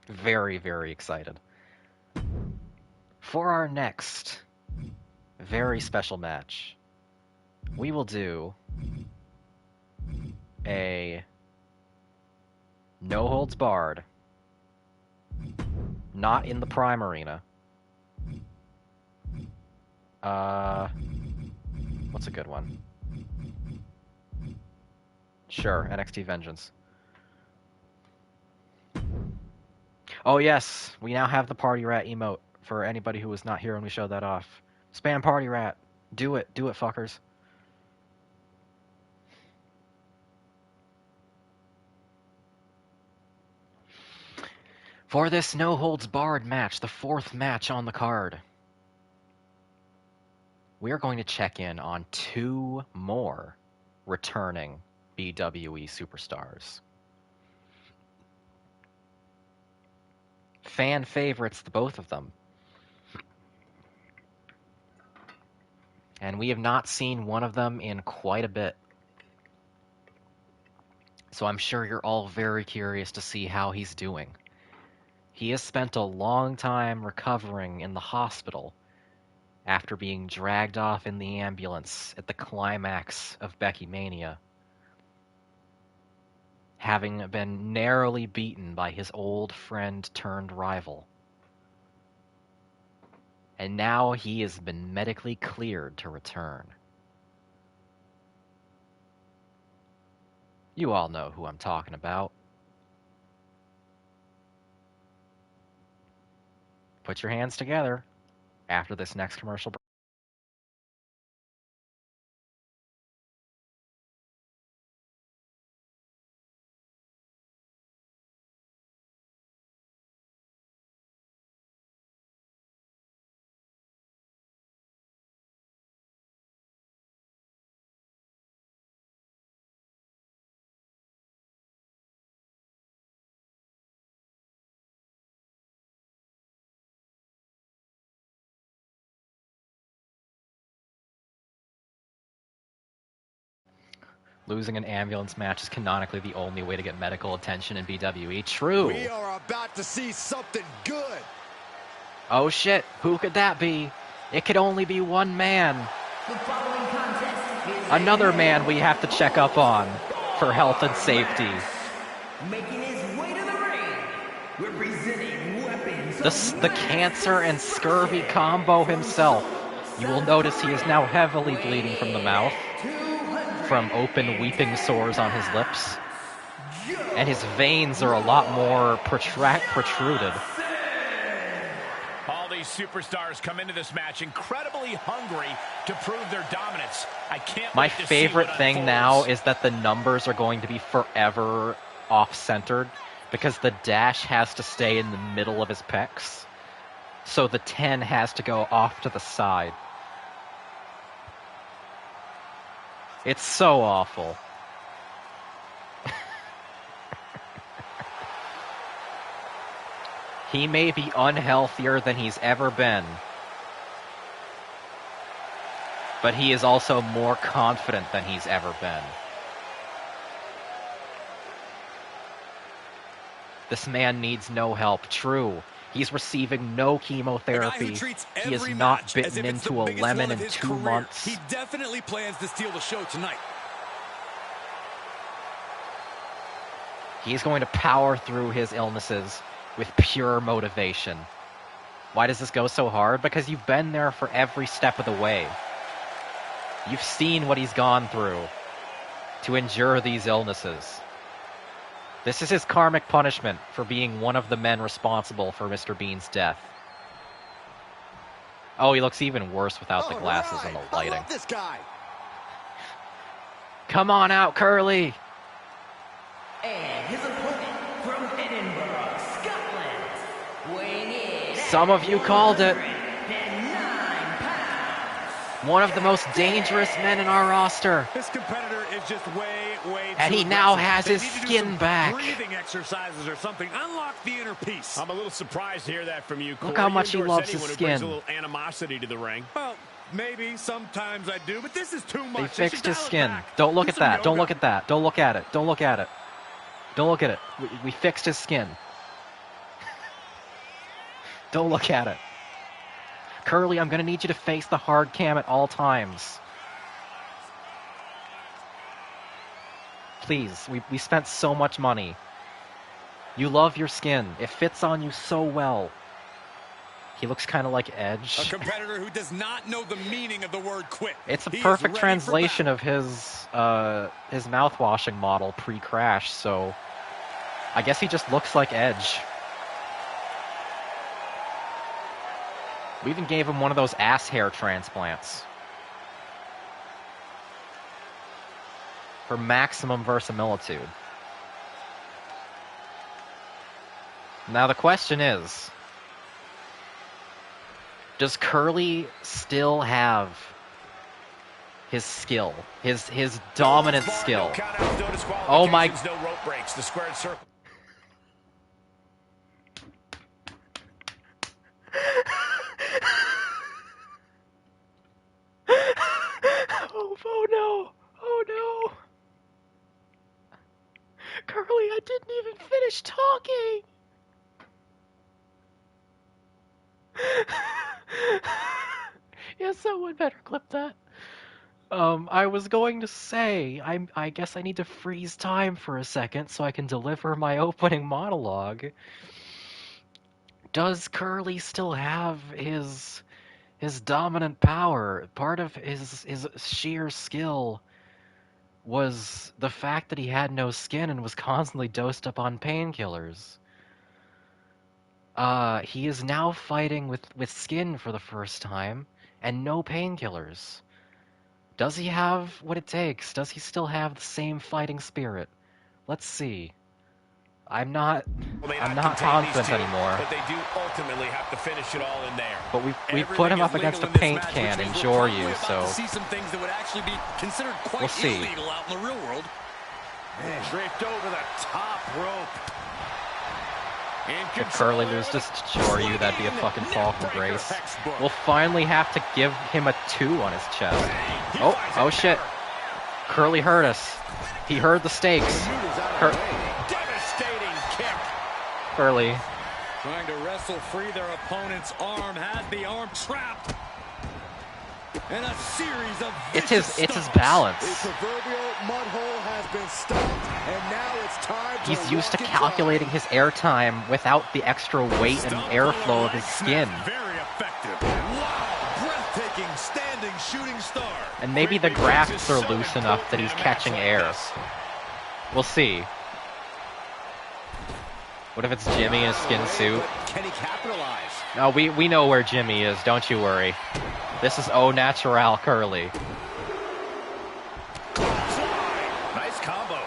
Very, very excited. For our next very special match, we will do a no holds barred, not in the Prime Arena. What's a good one? Sure, NXT Vengeance. Oh yes, we now have the Party Rat emote for anybody who was not here when we showed that off. Spam Party Rat. Do it, fuckers. For this no holds barred match, the 4th match on the card, we are going to check in on 2 more returning BWE superstars. Fan favorites, the both of them. And we have not seen one of them in quite a bit. So I'm sure you're all very curious to see how he's doing. He has spent a long time recovering in the hospital after being dragged off in the ambulance at the climax of Becky Mania, having been narrowly beaten by his old friend turned rival. And now he has been medically cleared to return. You all know who I'm talking about. Put your hands together after this next commercial break. Losing an ambulance match is canonically the only way to get medical attention in BWE. True. We are about to see something good. Oh shit, who could that be? It could only be one man. The following contest is Another man we have to check up on for health and safety. making his way to the ring, representing weapons. The cancer and scurvy combo himself. You will notice he is now heavily bleeding from the mouth, from open weeping sores on his lips, and his veins are a lot more protruded. All these superstars come into this match incredibly hungry to prove their dominance. I can't My wait to see favorite what thing unfolds. now is that the numbers are going to be forever off-centered because the dash has to stay in the middle of his pecs. So the 10 has to go off to the side. It's so awful. He may be unhealthier than he's ever been, but he is also more confident than he's ever been. This man needs no help. True. He's receiving no chemotherapy. He has not bitten into a lemon in 2 months. He definitely plans to steal the show tonight. He's going to power through his illnesses with pure motivation. Why does this go so hard? Because you've been there for every step of the way. You've seen what he's gone through to endure these illnesses. This is his karmic punishment for being one of the men responsible for Mr. Bean's death. Oh, he looks even worse without the glasses and the lighting. I love this guy. Come on out, Curly! And his opponent from Edinburgh, Scotland, weighing in. Some of you called it. 109 pounds. One of the most dangerous men in our roster. This competitor is just way And too he now aggressive. has They his need to do skin some back. breathing exercises or something. Unlock the inner peace. I'm a little surprised to hear that from you, Corey. Look how much he You endorse loves his anyone who brings skin. a little animosity to the ring. Well, maybe sometimes I do, but this is too much. They They fixed should his dial it skin. back. Don't look Do at some that. Don't yoga. look at that. Don't look at it. Don't look at it. Don't look at it. We fixed his skin. Don't look at it. Curly, I'm going to need you to face the hard cam at all times. Please, we spent so much money. You love your skin. It fits on you so well. He looks kind of like A Edge. competitor who does not know the meaning of the word quit. It's a He is perfect ready for translation battle. of his mouthwashing model pre-crash, so I guess he just looks like Edge. We even gave him one of those ass hair transplants for maximum verisimilitude. Now the question is, does Curly still have his skill, his dominant No skill? countouts, no disqualifications, Oh my- no rope breaks. The squared circle. Oh no! Oh no! Curly, I didn't even finish talking! Yeah, someone better clip that. I was going to say, I guess I need to freeze time for a second so I can deliver my opening monologue. Does Curly still have his dominant power? Part of his sheer skill was the fact that he had no skin and was constantly dosed up on painkillers. He is now fighting with skin for the first time and no painkillers. Does he have what it takes? Does he still have the same fighting spirit? Let's see. I'm not confident anymore. But they do ultimately have to finish it all in there. But we put him up against a paint can in Joryu, so See some things that would actually be considered quite We'll see. illegal out in the real world. Draped over the top rope. if Curly loses to Joryu, that'd be a fucking fall from grace. We'll finally have to give him a 2 on his chest. Oh shit. Curly heard us. He heard the stakes. Devastating kick. Curly. Trying to wrestle free their opponent's arm, has the arm trapped. And a series of It's vicious his stomps. balance. Proverbial mud hole has been stopped, and now it's time to He's used to walk it calculating his air time without the extra weight and Stomp airflow on of his a skin. Very effective. Wow, breathtaking shooting star. And maybe the grafts are loose enough that he's catching air. We'll see. What if it's Jimmy in a skin suit? Can he capitalize? No, we know where Jimmy is, don't you worry. This is au natural Curly. Nice combo.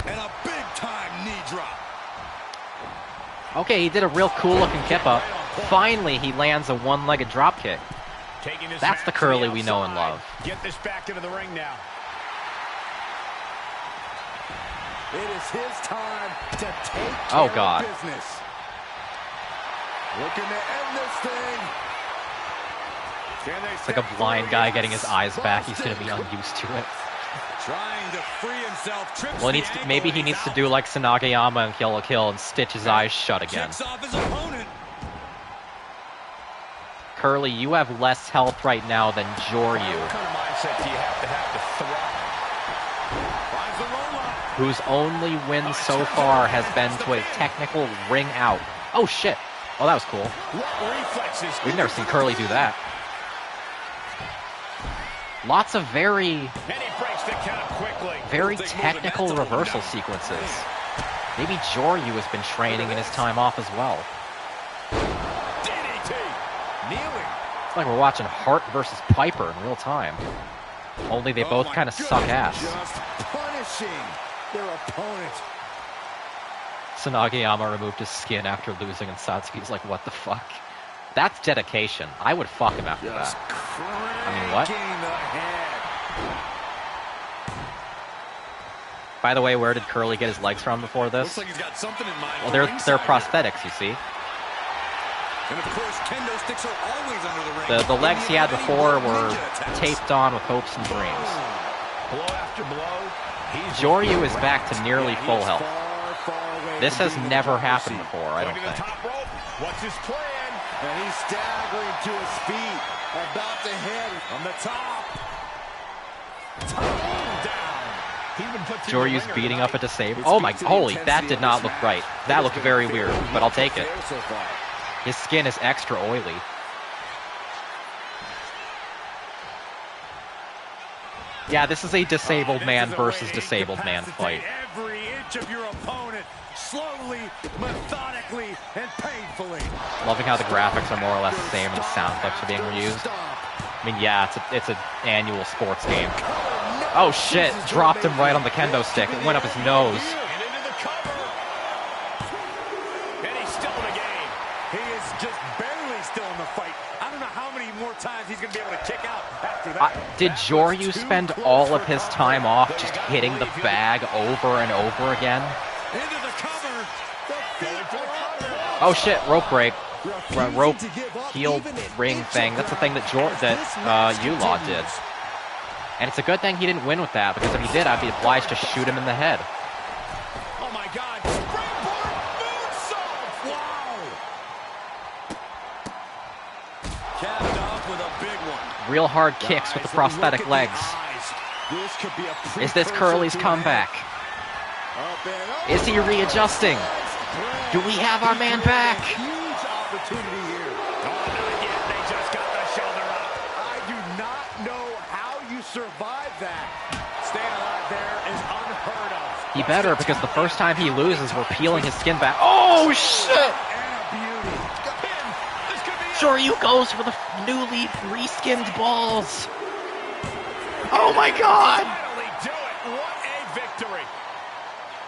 And a big-time knee drop. Okay, he did a real cool-looking kip-up. Finally, he lands a one-legged dropkick. That's the Curly we know and love. Get this back into the ring now. It is his time to take Oh, care God. of business. Looking to end this thing. It's like a blind guy getting his eyes back. He's going to be unused to it. Trying to free himself. Well, maybe he needs to do like Sanagayama and Kill la Kill and stitch his eyes shut again. Kicks off his opponent. Curly, you have less health right now than Joryu, What kind of mindset do you have to Finds the roll-up. whose only win so far has been to a technical ring out. Oh, shit. Oh, that was cool. What reflexes? We've never seen Curly do that. Lots of very, And he breaks the count quickly. very technical reversal sequences. Maybe Joryu has been training in his time off as well. DDT. Kneeling. It's like we're watching Hart versus Piper in real time. Only they both kind of suck ass. Just punishing their opponent. Sanagayama removed his skin after losing, and Satsuki's like, what the fuck? That's dedication. I would fuck him after Just that. cranking what? the head. By the way, where did Curly get his legs from before Looks this? like he's got something in mind. Well, for they're ringside here. prosthetics, you see. And of course, kendo sticks are always under the ring. The legs he had In the event before of any were ninja attacks. taped on with hopes and dreams. Blow after blow. He's Joryu is back to nearly He full is health. far, far away This from has being in the never driver's happened seat. before, I going don't to the think. top rope. What's his plan? And he's staggering to his feet, about to head From the top. Down. He's been put through the Joryu's ringer beating tonight. up a disable. It Oh my, speaks to the holy, that intensity did of not this look match. right. That It looked has very been weird, very but I'll take it. fair so far. His skin is extra oily. Yeah, this is a disabled This man is a versus way to disabled man fight. incapacitate every inch of your opponent, slowly, methodically, and painfully. Loving how the graphics are more or less the same and the sound clips are being reused. I mean, yeah, it's an annual sports game. Oh shit, dropped him right on the kendo stick. It went up his nose. And into the cover. And he's still in the game. He is just barely still in the fight. I don't know how many more times he's going to be able to kick out after that. Did Joryu spend all of his time off just hitting the bag over and over again? Into the cover. The feet are up. Oh shit, rope break. Rope To give up heel even an ring inch thing. of That's the thing that ground as this match Yulaw did. continues. And it's a good thing he didn't win with that, because if he did, I'd be obliged to shoot him in the head. Oh my God. Springboard moonsault. Wow. Capped off with a big one. Real hard kicks with the prosthetic legs. This could be a Is this precursor Curly's to an comeback? Up and up. Is he readjusting? Do we have our man back? Huge opportunity here. Oh, not yet. They just got the shoulder up. I do not know how you survive that. Staying alive there is unheard of. He better, because the first time he loses, we're peeling his skin back. Oh shit! And a beauty. Pin. This could be it. Joryu goes for the newly reskinned balls. Oh my god! Finally do it. What a victory.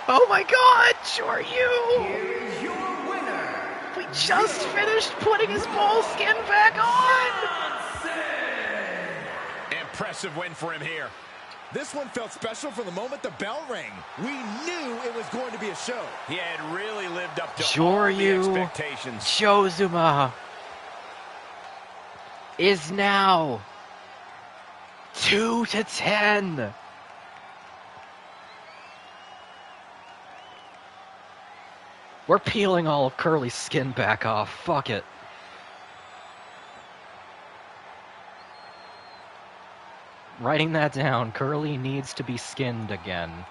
Oh my god, Joryu! Here is your winner, We just finished putting his ball skin back on! Impressive win for him here. This one felt special from the moment the bell rang. We knew it was going to be a show. He had really lived up to all the Joryu expectations. Jozuma is now 2-10. We're peeling all of Curly's skin back off. Fuck it. Writing that down, Curly needs to be skinned again.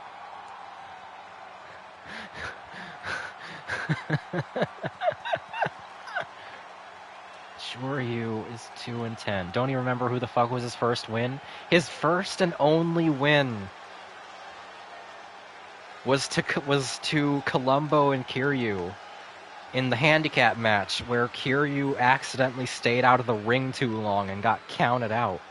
Joryu is 2-10. Don't you remember who the fuck was his first win? His first and only win was to Colombo and Kiryu in the handicap match where Kiryu accidentally stayed out of the ring too long and got counted out.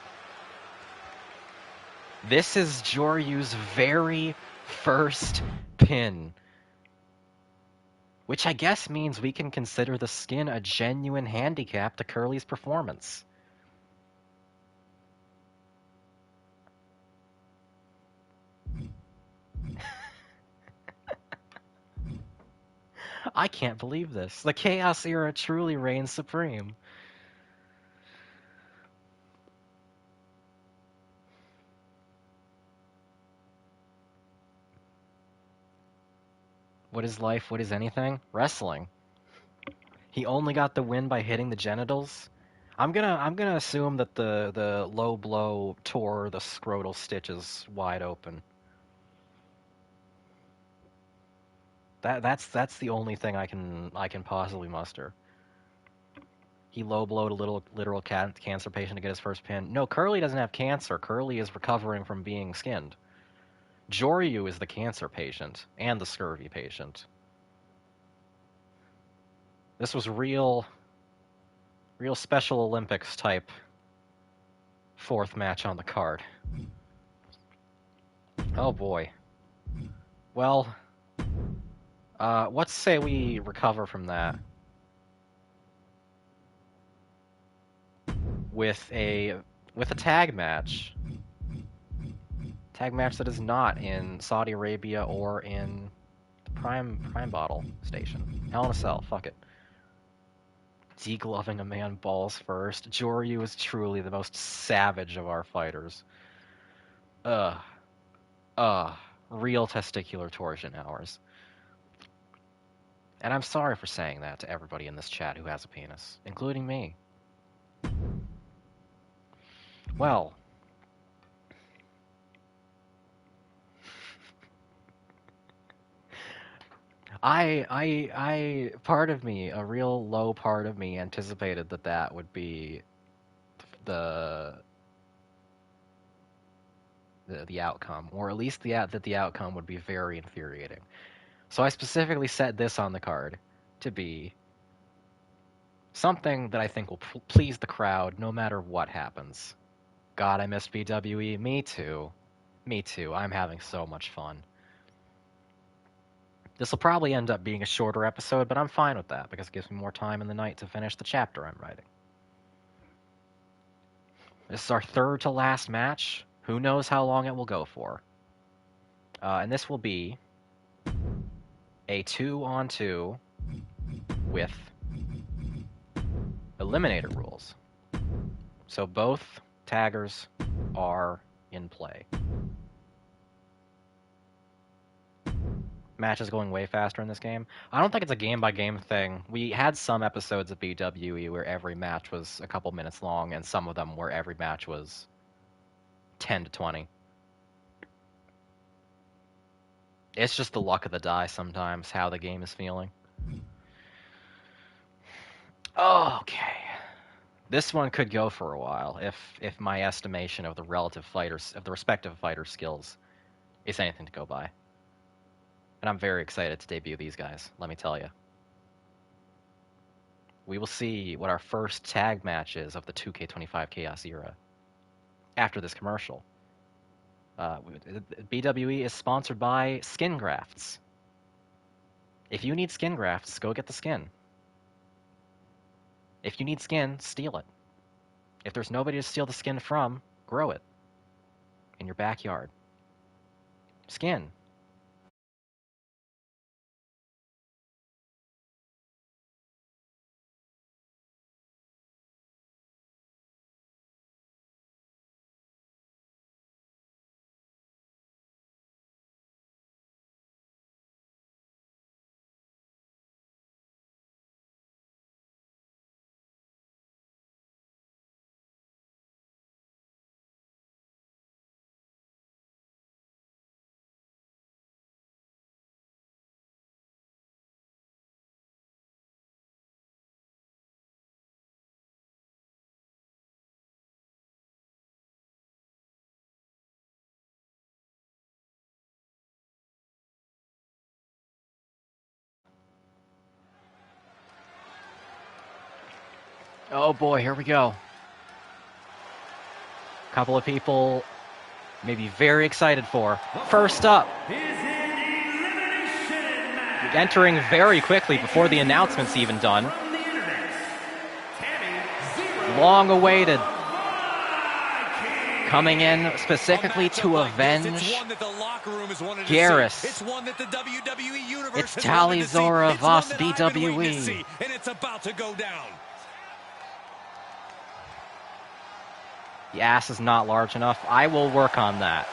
This is Joryu's very first pin, which I guess means we can consider the skin a genuine handicap to Curly's performance. I can't believe this. The Chaos Era truly reigns supreme. What is life? What is anything? Wrestling. He only got the win by hitting the genitals. I'm gonna assume that the low blow tore the scrotal stitches wide open. That's the only thing I can possibly muster. He low blowed a literal cancer patient to get his first pin. No, Curly doesn't have cancer. Curly is recovering from being skinned. Joryu is the cancer patient and the scurvy patient. This was real Special Olympics type fourth match on the card. Oh boy. Well, let's say we recover from that with a tag match. Tag match that is not in Saudi Arabia or in the Prime Bottle station. Hell in a Cell, fuck it. Degloving a man balls first. Joryu is truly the most savage of our fighters. Real testicular torsion hours. And I'm sorry for saying that to everybody in this chat who has a penis, including me. Well, part of me, a real low part of me, anticipated that would be the outcome, or at least that the outcome would be very infuriating. So I specifically set this on the card to be something that I think will please the crowd no matter what happens. God, I missed BWE. Me too. Me too. I'm having so much fun. This will probably end up being a shorter episode, but I'm fine with that because it gives me more time in the night to finish the chapter I'm writing. This is our third to last match. Who knows how long it will go for? And this will be a 2-on-2 with eliminator rules. So both taggers are in play. Match is going way faster in this game. I don't think it's a game-by-game thing. We had some episodes of BWE where every match was a couple minutes long, and some of them where every match was 10 to 20. It's just the luck of the die sometimes, how the game is feeling. Okay. This one could go for a while if my estimation of the respective fighter skills is anything to go by. And I'm very excited to debut these guys, let me tell you. We will see what our first tag match is of the 2K25 Chaos era after this commercial. BWE is sponsored by Skin Grafts. If you need skin grafts, go get the skin. If you need skin, steal it. If there's nobody to steal the skin from, grow it in your backyard. Skin. Oh boy, here we go. Couple of people may be very excited for. First up, entering very quickly before the announcement's even done. Long awaited. Coming in specifically to avenge Garrus. It's Talizora vs. BWE. And it's about to go down. The ass is not large enough. I will work on that.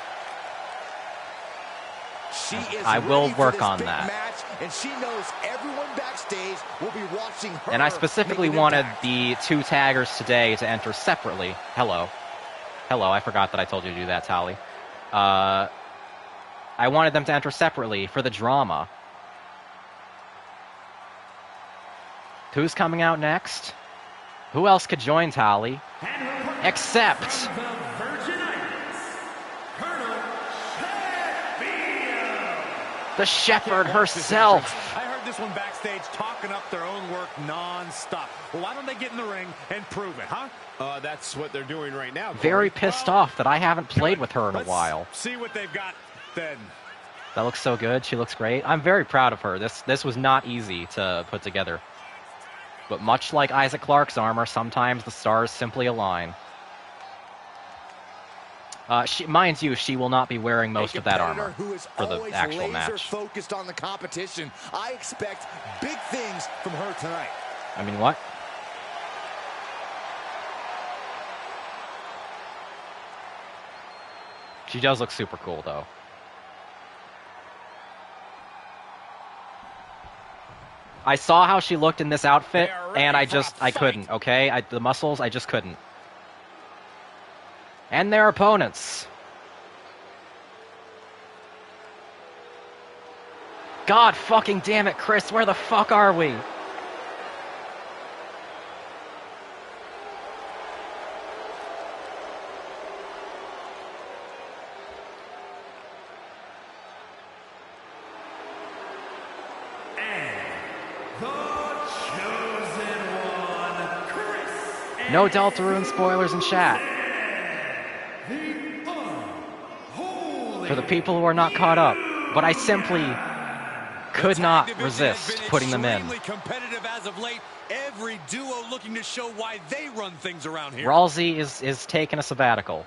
I will work on that. Match, and she knows everyone backstage will be watching her. And I specifically wanted the 2 taggers today to enter separately. Hello. Hello, I forgot that I told you to do that, Tally. I wanted them to enter separately for the drama. Who's coming out next? Who else could join Tally? Except the Shepherd herself. I heard this one backstage talking up their own work non-stop. Well, why don't they get in the ring and prove it, huh? That's what they're doing right now. Very pissed off that I haven't played with her in a while. See what they've got then. That looks so good. She looks great. I'm very proud of her. This was not easy to put together. But much like Isaac Clarke's armor, sometimes the stars simply align. Mind you, she will not be wearing most of that armor for the actual match. Focused on the competition. I expect big things from her tonight. I mean, what? She does look super cool, though. I saw how she looked in this outfit, and I couldn't, okay? The muscles, I just couldn't. And their opponents. God fucking damn it, Chris, where the fuck are we? No Deltarune spoilers in chat. For the people who are not caught up. But I simply could not resist putting them in. Competitive as of late. Every duo looking to show why they run things around here. Ralsei is taking a sabbatical.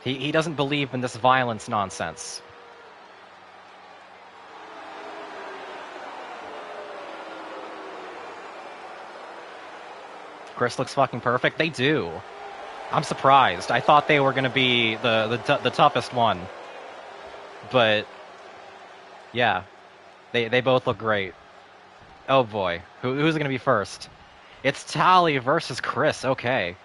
He doesn't believe in this violence nonsense. Chris looks fucking perfect. They do. I'm surprised. I thought they were going to be the toughest one. But, yeah. They both look great. Oh boy. Who's going to be first? It's Tally versus Chris. Okay.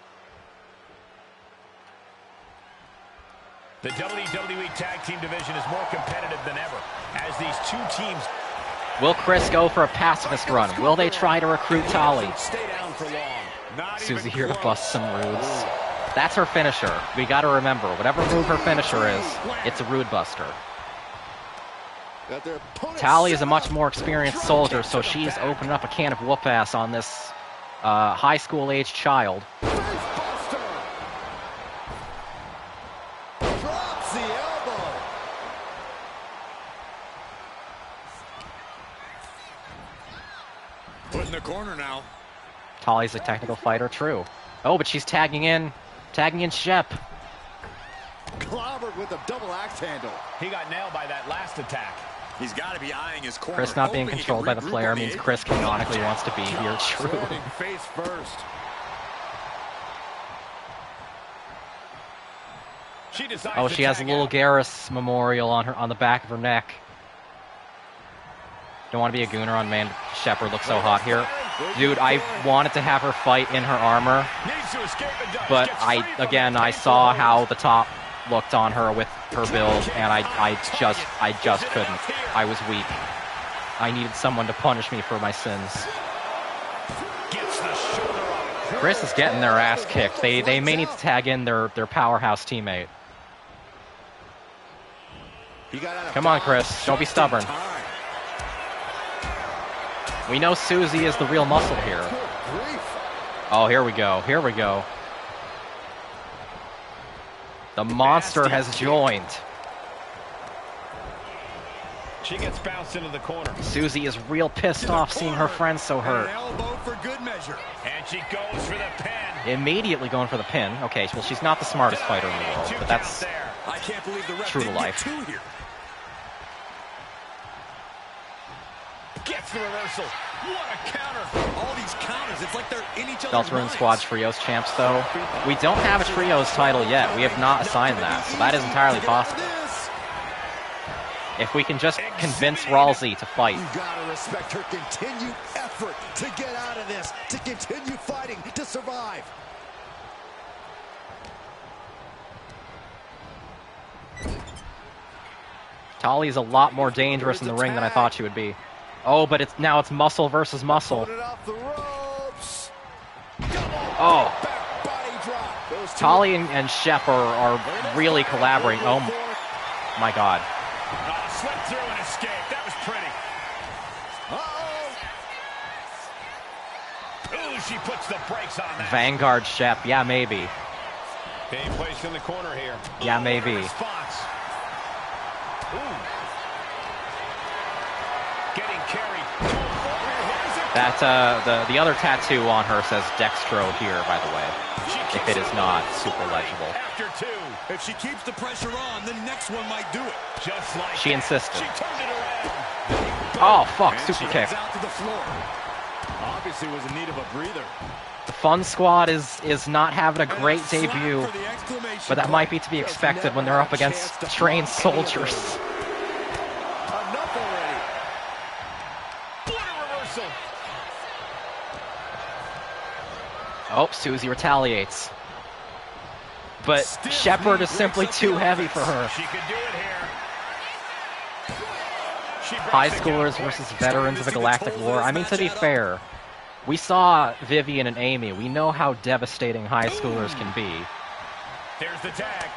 The WWE Tag Team division is more competitive than ever, as these 2 teams... Will Chris go for a pacifist run? Will they try to recruit Tally? Stay down for long. Susie here to bust some rudes. That's her finisher. We gotta remember, whatever move her finisher is, it's a rude buster. Tally is a much more experienced soldier, so she's opening up a can of whoop-ass on this high school-aged child. Drops the elbow. Put in the corner now. Tally's a technical fighter, true. Oh, but she's tagging in Shep. Clobbered with a double axe handle. He got nailed by that last attack. He's got to be eyeing his corner. Chris not being controlled by the player means Chris canonically wants to be here, true. Face first. Oh, she has a little Garrus memorial on the back of her neck. Don't want to be a gooner on man. Shepard looks so hot here. Dude, I wanted to have her fight in her armor, but I saw how the top looked on her with her build, and I just couldn't. I was weak. I needed someone to punish me for my sins. Chris is getting their ass kicked. They may need to tag in their powerhouse teammate. Come on, Chris. Don't be stubborn. We know Susie is the real muscle here. Oh, here we go. Here we go. The monster has joined. She gets bounced into the corner. Susie is real pissed off seeing her friends so hurt. An elbow for good measure. And she goes for the pin. Immediately going for the pin. Okay, well, she's not the smartest fighter in the world, but that's I can't believe the ref true to didn't get life. 2 here. Gets the reversal. What a counter. All these counters, it's like they're in each other's Delta Rune minds. Squad Trios champs, though. We don't have a Trios title yet. We have not assigned that, so that is entirely possible. If we can just convince Ralsei to fight. You gotta respect her continued effort to get out of this, to continue fighting, to survive. Tali's a lot more dangerous in the ring than I thought she would be. Oh, but now it's muscle versus muscle. Put it off the ropes. Oh. Back body drop. Those two Tali and Shep are really collaborating. Oh my god. Slip through and escape. That was pretty. Ooh, she puts the brakes on that. Vanguard Shep. Yeah, maybe. Being placed in the corner here. Yeah, maybe. Response. Ooh. Getting carried. That the other tattoo on her says Dextro here, by the way. If it is not super legible. After 2. If she keeps the pressure on, the next one might do it. Just like She insisted. She turned it around. Oh, fuck, And super she kick. heads out to the floor. Obviously was in need of a breather. The Fun Squad is not having a great And a slap debut, for the exclamation but that point. might be to be expected when they're up against trained soldiers. enough already. What a reversal. Oh, Susie retaliates. But Shepard is simply too heavy for her. She could do it here. She breaks High the schoolers count. versus veterans of a galactic war. I mean, to be fair, we saw Vivian and Amy. We know how devastating high schoolers can be. There's the tag.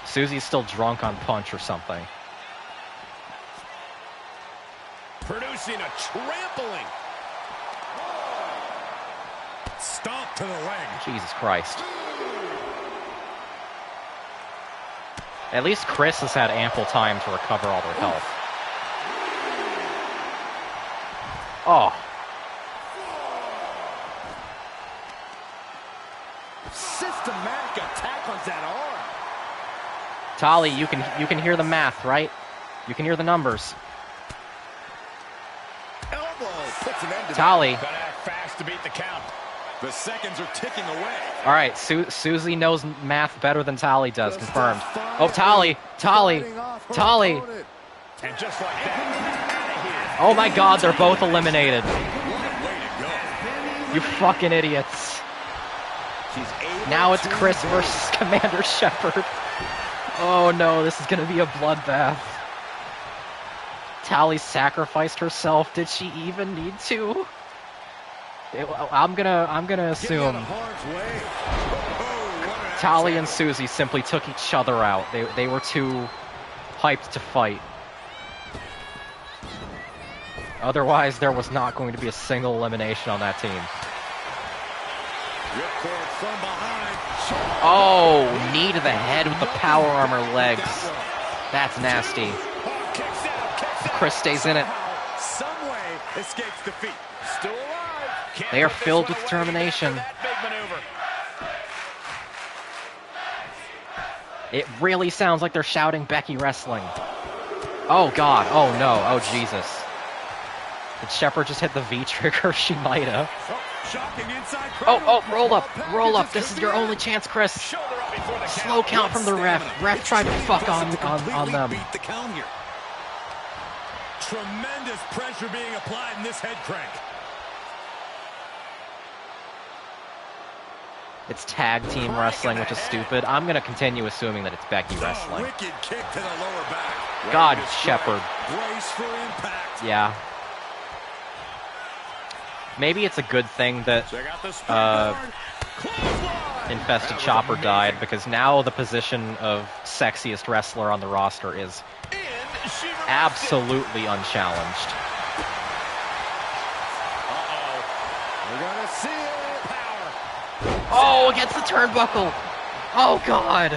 Susie's still drunk on punch or something. Producing a trampling. Stomp to the leg. Jesus Christ. At least Chris has had ample time to recover all their health. Oh. Systematic attack on that arm. Tali, you can hear the math, right? You can hear the numbers. Elbow puts an end to Tali. Gotta act fast to beat the count. The seconds are ticking away. All right, Susie knows math better than Tali does, confirmed. Oh, Tali. And just like that, Oh my god, they're both eliminated. You fucking idiots. Now it's Chris versus Commander Shepard. Oh no, this is gonna be a bloodbath. Tali sacrificed herself. Did she even need to? I'm gonna assume Tali and Susie simply took each other out. They were too hyped to fight. Otherwise, there was not going to be a single elimination on that team. Ripcord from behind. Oh, knee to the head with the power armor legs. That's nasty. kicks out. Chris stays in it. Some way escapes defeat. Still alive. Can't They are put this filled one with away determination. for that big maneuver. It really sounds like they're shouting Becky wrestling. Oh god, oh no, oh Jesus. Did Shepard just hit the V trigger? She might have. Shocking inside Oh, roll up. This is your only chance, Chris. Shoulder up before the Slow count from the ref. Ref tried to fuck on them. Beat the count here. Tremendous pressure being applied in this head crank. It's tag team wrestling, which is stupid. I'm gonna continue assuming that it's Becky A wrestling. wicked kick to the lower back. God, Ready to Shepard. strike. Brace for impact. Yeah. Maybe it's a good thing that Check out the springboard. Infested Chopper died, because now the position of sexiest wrestler on the roster is absolutely unchallenged. We're gonna see it. Power. Oh, against the turnbuckle. Oh, God.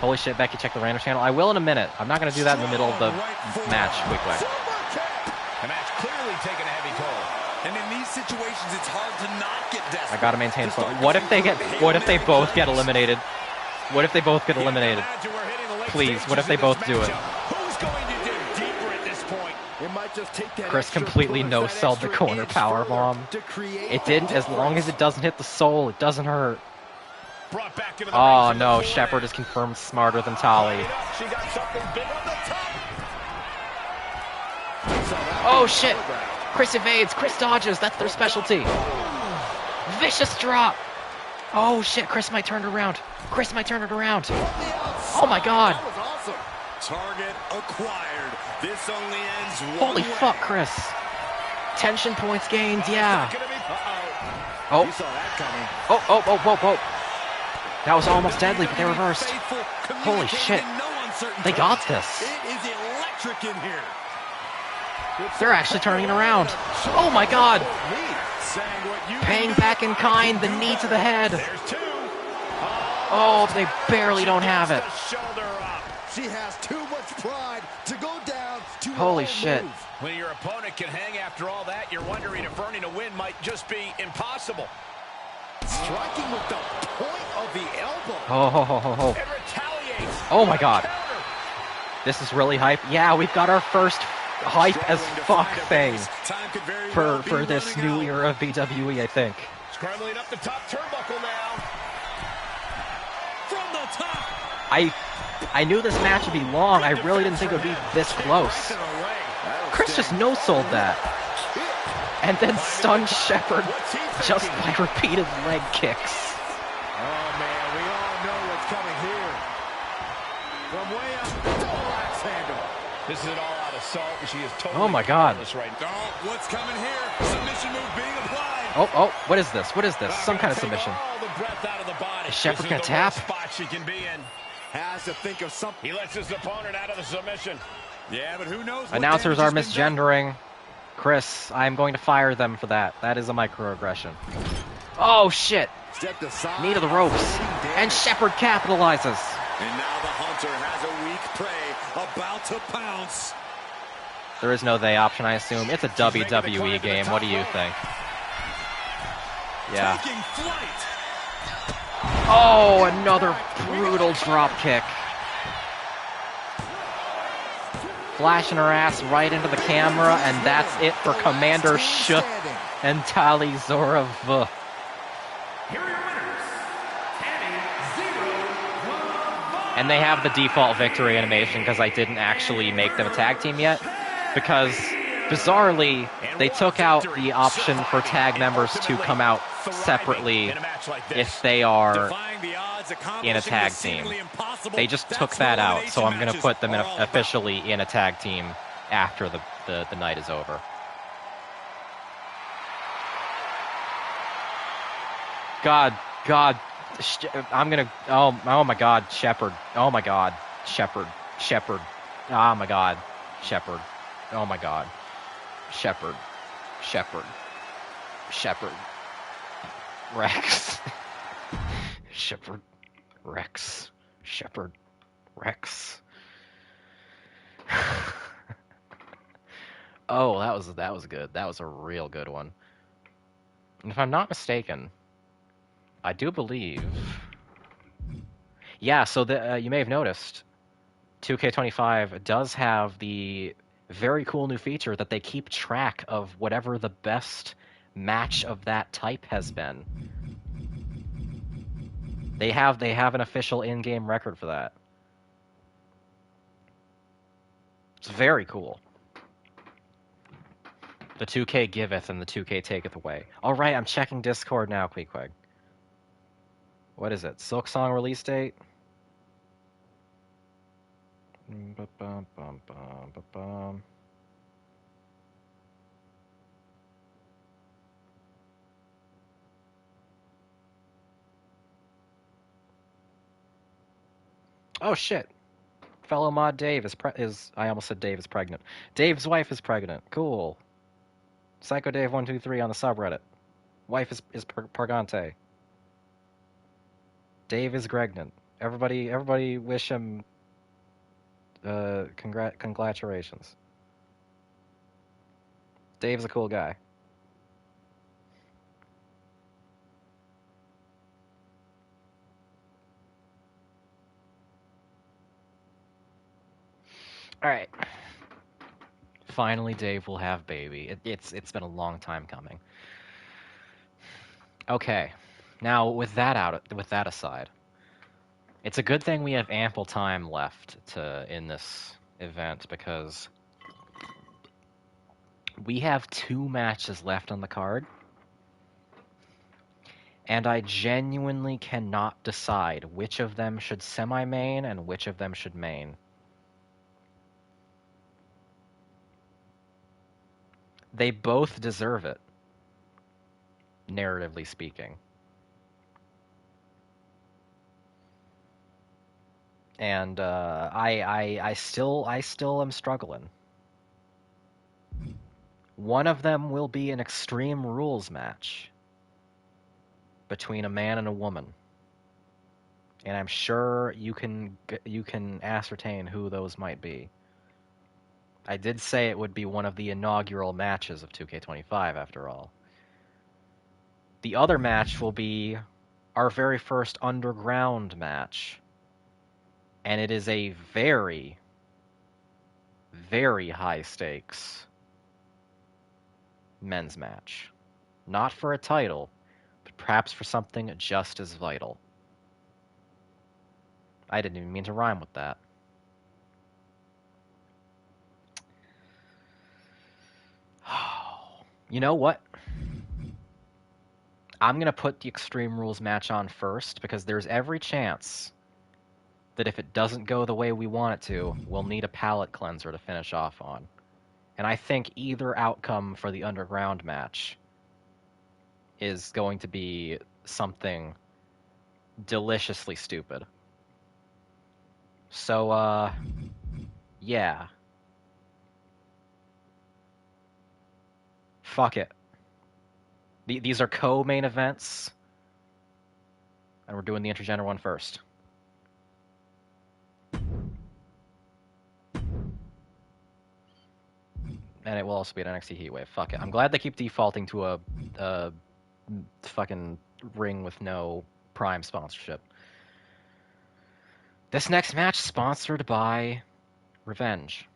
Holy shit, Becky, check the random channel. I will in a minute. I'm not going to do that in the middle of the match. Quick. The match clearly taking a heavy toll. And in these situations, it's hard to not get desperate. I got to maintain flow. What if they both get eliminated? What if they both get eliminated? Please, what if they both do it? Who's going to dig deeper at this point? It might just take that Chris extra completely push, no-sold that the corner extra power inch bomb. further to create It didn't, as long as it doesn't hit the soul, it doesn't hurt. Brought back into the Oh race no, in the Shepard is confirmed smarter than Tali. She got something big on the top. Oh shit! Chris evades, Chris dodges, that's their specialty. Vicious drop! Oh shit, Chris might turn it around. Chris might turn it around. Oh my god! That was awesome. Target acquired. This only ends Holy one way. fuck, Chris. Tension points gained, yeah. You Oh, saw that coming. oh. That was almost deadly, but they reversed. Holy shit. They got this. It is electric in here. They're actually turning it around. Oh my god. Paying back in kind, the knee to the head. There's two. Oh, they barely don't have it. Shoulder up. She has too much pride to go down to Holy her shit. move. When your opponent can hang after all that, you're wondering if earning a win might just be impossible. Striking with the point of the elbow. Oh. It retaliates. Oh my god. This is really hype. Yeah, we've got our first hype as fuck thing Time could very for well be this running new out. era of BWE, I think. Scrambling up the top turnbuckle now. From the top. I knew this match would be long. I really didn't think it would be this close. Chris just no-sold that. And then stunned Shepard just by repeated leg kicks. Oh, man, we all know what's coming here. From way up, double axe handle. This is an all-out assault, and she is totally Oh my god. powerless right now. Oh, what's coming here? Submission move being applied. Oh, what is this? What is this? Some kind of submission. All the breath out of the body. Is Shepard This gonna the tap? worst spot she can be in. Has to think of something. He lets his opponent out of the submission. Yeah, but who knows what Announcers are damage has been done. misgendering. Chris, I'm going to fire them for that. That is a microaggression. Oh, shit. Stepped aside. Knee to the ropes. And Shepard capitalizes. And now the hunter has a weak prey about to pounce. There is no they option, I assume. It's a WWE game. What do you think? Yeah. Taking flight. Oh, another brutal drop kick. Flashing her ass right into the camera, and that's it for Commander Shook and Tali Zorov. Here are your winners, Tammy 0-1. And they have the default victory animation because I didn't actually make them a tag team yet. Because, bizarrely, they took out the option for tag members to come out separately if they are in a tag team. They just took that out, so I'm going to put them officially in a tag team after the night is over. God, I'm going to, oh my God, Shepard. Oh my God, Shepard. Oh my God, Shepard. Oh my God, Shepard. Rex. Shepard. Rex. Oh, that was good. That was a real good one. And if I'm not mistaken, I do believe. Yeah, so you may have noticed, 2K25 does have the very cool new feature that they keep track of whatever the best match of that type has been. They have an official in-game record for that. It's very cool. The 2K giveth and the 2K taketh away. All right, I'm checking Discord now, Queequeg. What is it? Silk Song release date? Oh shit! Fellow mod Dave is I almost said Dave is pregnant. Dave's wife is pregnant. Cool. Psycho Dave 123 on the subreddit. Wife is Pargante. Dave is Gregnant. Everybody wish him congratulations. Dave's a cool guy. All right. Finally, Dave will have baby. It's been a long time coming. Okay. Now, with that aside, it's a good thing we have ample time left in this event because we have 2 matches left on the card, and I genuinely cannot decide which of them should semi-main and which of them should main. They both deserve it, narratively speaking. And I still am struggling. One of them will be an Extreme Rules match between a man and a woman, and I'm sure you can ascertain who those might be. I did say it would be one of the inaugural matches of 2K25, after all. The other match will be our very first underground match, and it is a very, very high stakes men's match. Not for a title, but perhaps for something just as vital. I didn't even mean to rhyme with that. You know what? I'm going to put the Extreme Rules match on first because there's every chance that if it doesn't go the way we want it to, we'll need a palate cleanser to finish off on. And I think either outcome for the underground match is going to be something deliciously stupid. So, yeah. Fuck it. These are co-main events, and we're doing the Intergender one first. And it will also be an NXT Heatwave. Fuck it. I'm glad they keep defaulting to a fucking ring with no Prime sponsorship. This next match sponsored by Revenge.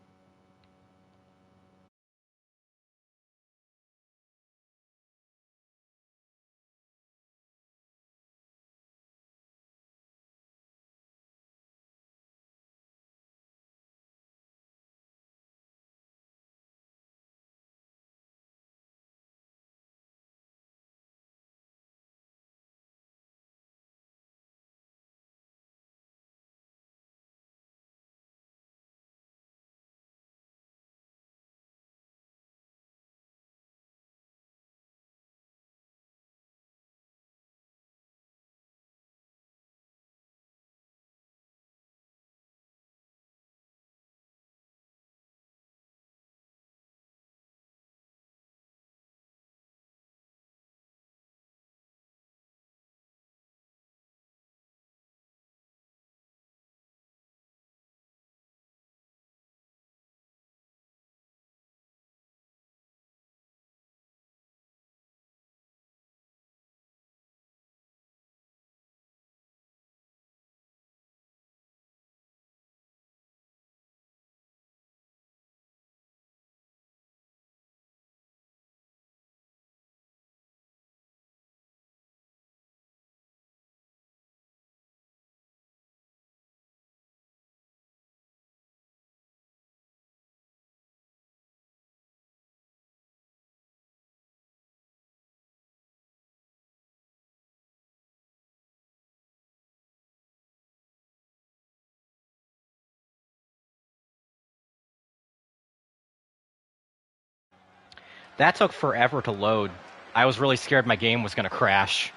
That took forever to load. I was really scared my game was going to crash.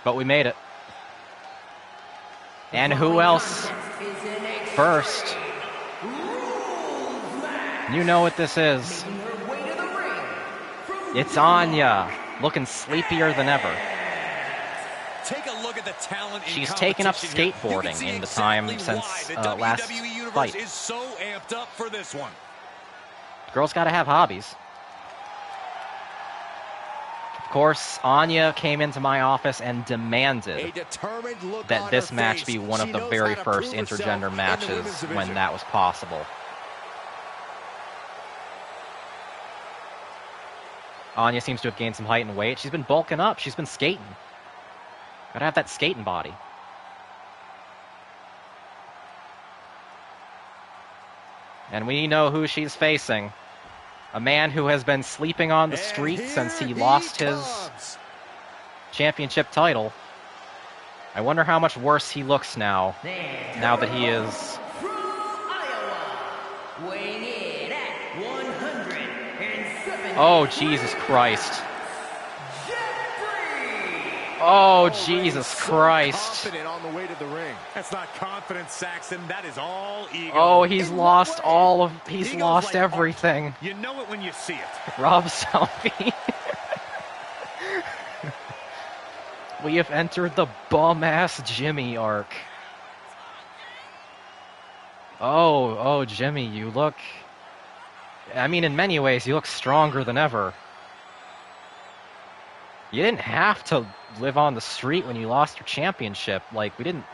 But we made it. And who else? First. You know what this is. It's Anya, looking sleepier than ever. Take a look at the talent. She's taken up skateboarding in the time since last fight. Is so amped up for this one. Girls gotta have hobbies. Of course, Anya came into my office and demanded that this match be one of the very first intergender matches when that was possible. Anya seems to have gained some height and weight. She's been bulking up. She's been skating. Gotta have that skating body. And we know who she's facing. A man who has been sleeping on the street since he lost his championship title. I wonder how much worse he looks now, now that he is... From Iowa, weighing in at 170. Oh, Jesus Christ. Oh, Jesus Christ. Confident on the way to the ring. That's not confidence, Saxon. That is all ego. Oh, he's lost he's lost everything. Art. You know it when you see it. Rob Zombie. We have entered the bum-ass Jimmy arc. Oh, Jimmy, you look... I mean, in many ways, you look stronger than ever. You didn't have to live on the street when you lost your championship. Like, we didn't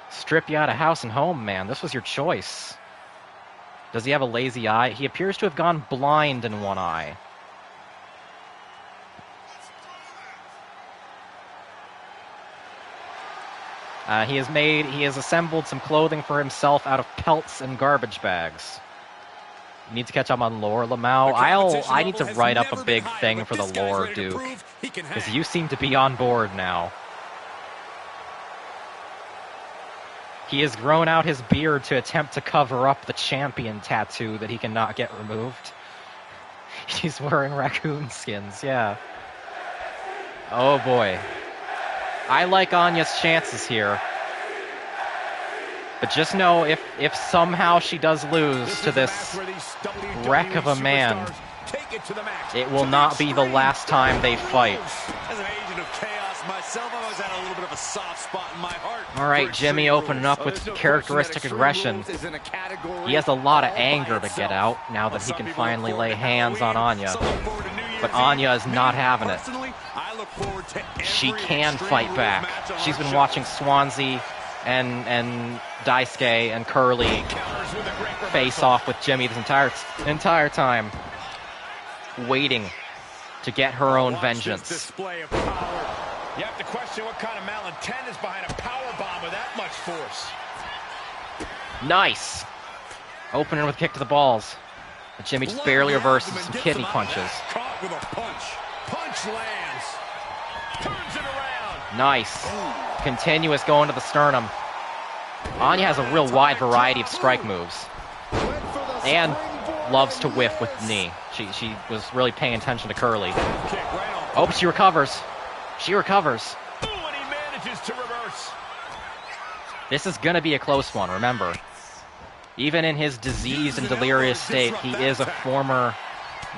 strip you out of house and home, man. This was your choice. Does he have a lazy eye? He appears to have gone blind in one eye. He has assembled some clothing for himself out of pelts and garbage bags. You need to catch up on lore, Lamau. I need to write up a big thing for the lore, Duke, because you seem to be on board now. He has grown out his beard to attempt to cover up the champion tattoo that he cannot get removed. He's wearing raccoon skins, yeah. Oh boy. I like Anya's chances here. But just know, if somehow she does lose to this wreck of a man, it will not be the last time they fight. As an agent of chaos myself, I've always had a little bit of a soft spot in my heart. All right, Jimmy opening up with characteristic aggression. He has a lot of anger to get out now that he can finally lay hands on Anya. But Anya is not having it. She can fight back. She's been watching Swansea and Daisuke and Curly face off with Jimmy this entire time, waiting to get her own vengeance. You have to question what kind of malintent is behind a power bomb with that much force. Nice. Opening with a kick to the balls. But Jimmy just barely reverses some kidney punches. Caught with a punch. Punch lands. Turns it around. Nice. Continuous going to the sternum. Anya has a real wide variety of strike moves. And loves to whiff with the knee. She was really paying attention to Curly. Oh, she recovers. She recovers. Ooh, and he manages to reverse. This is going to be a close one, remember. Even in his diseased and delirious state, he is a former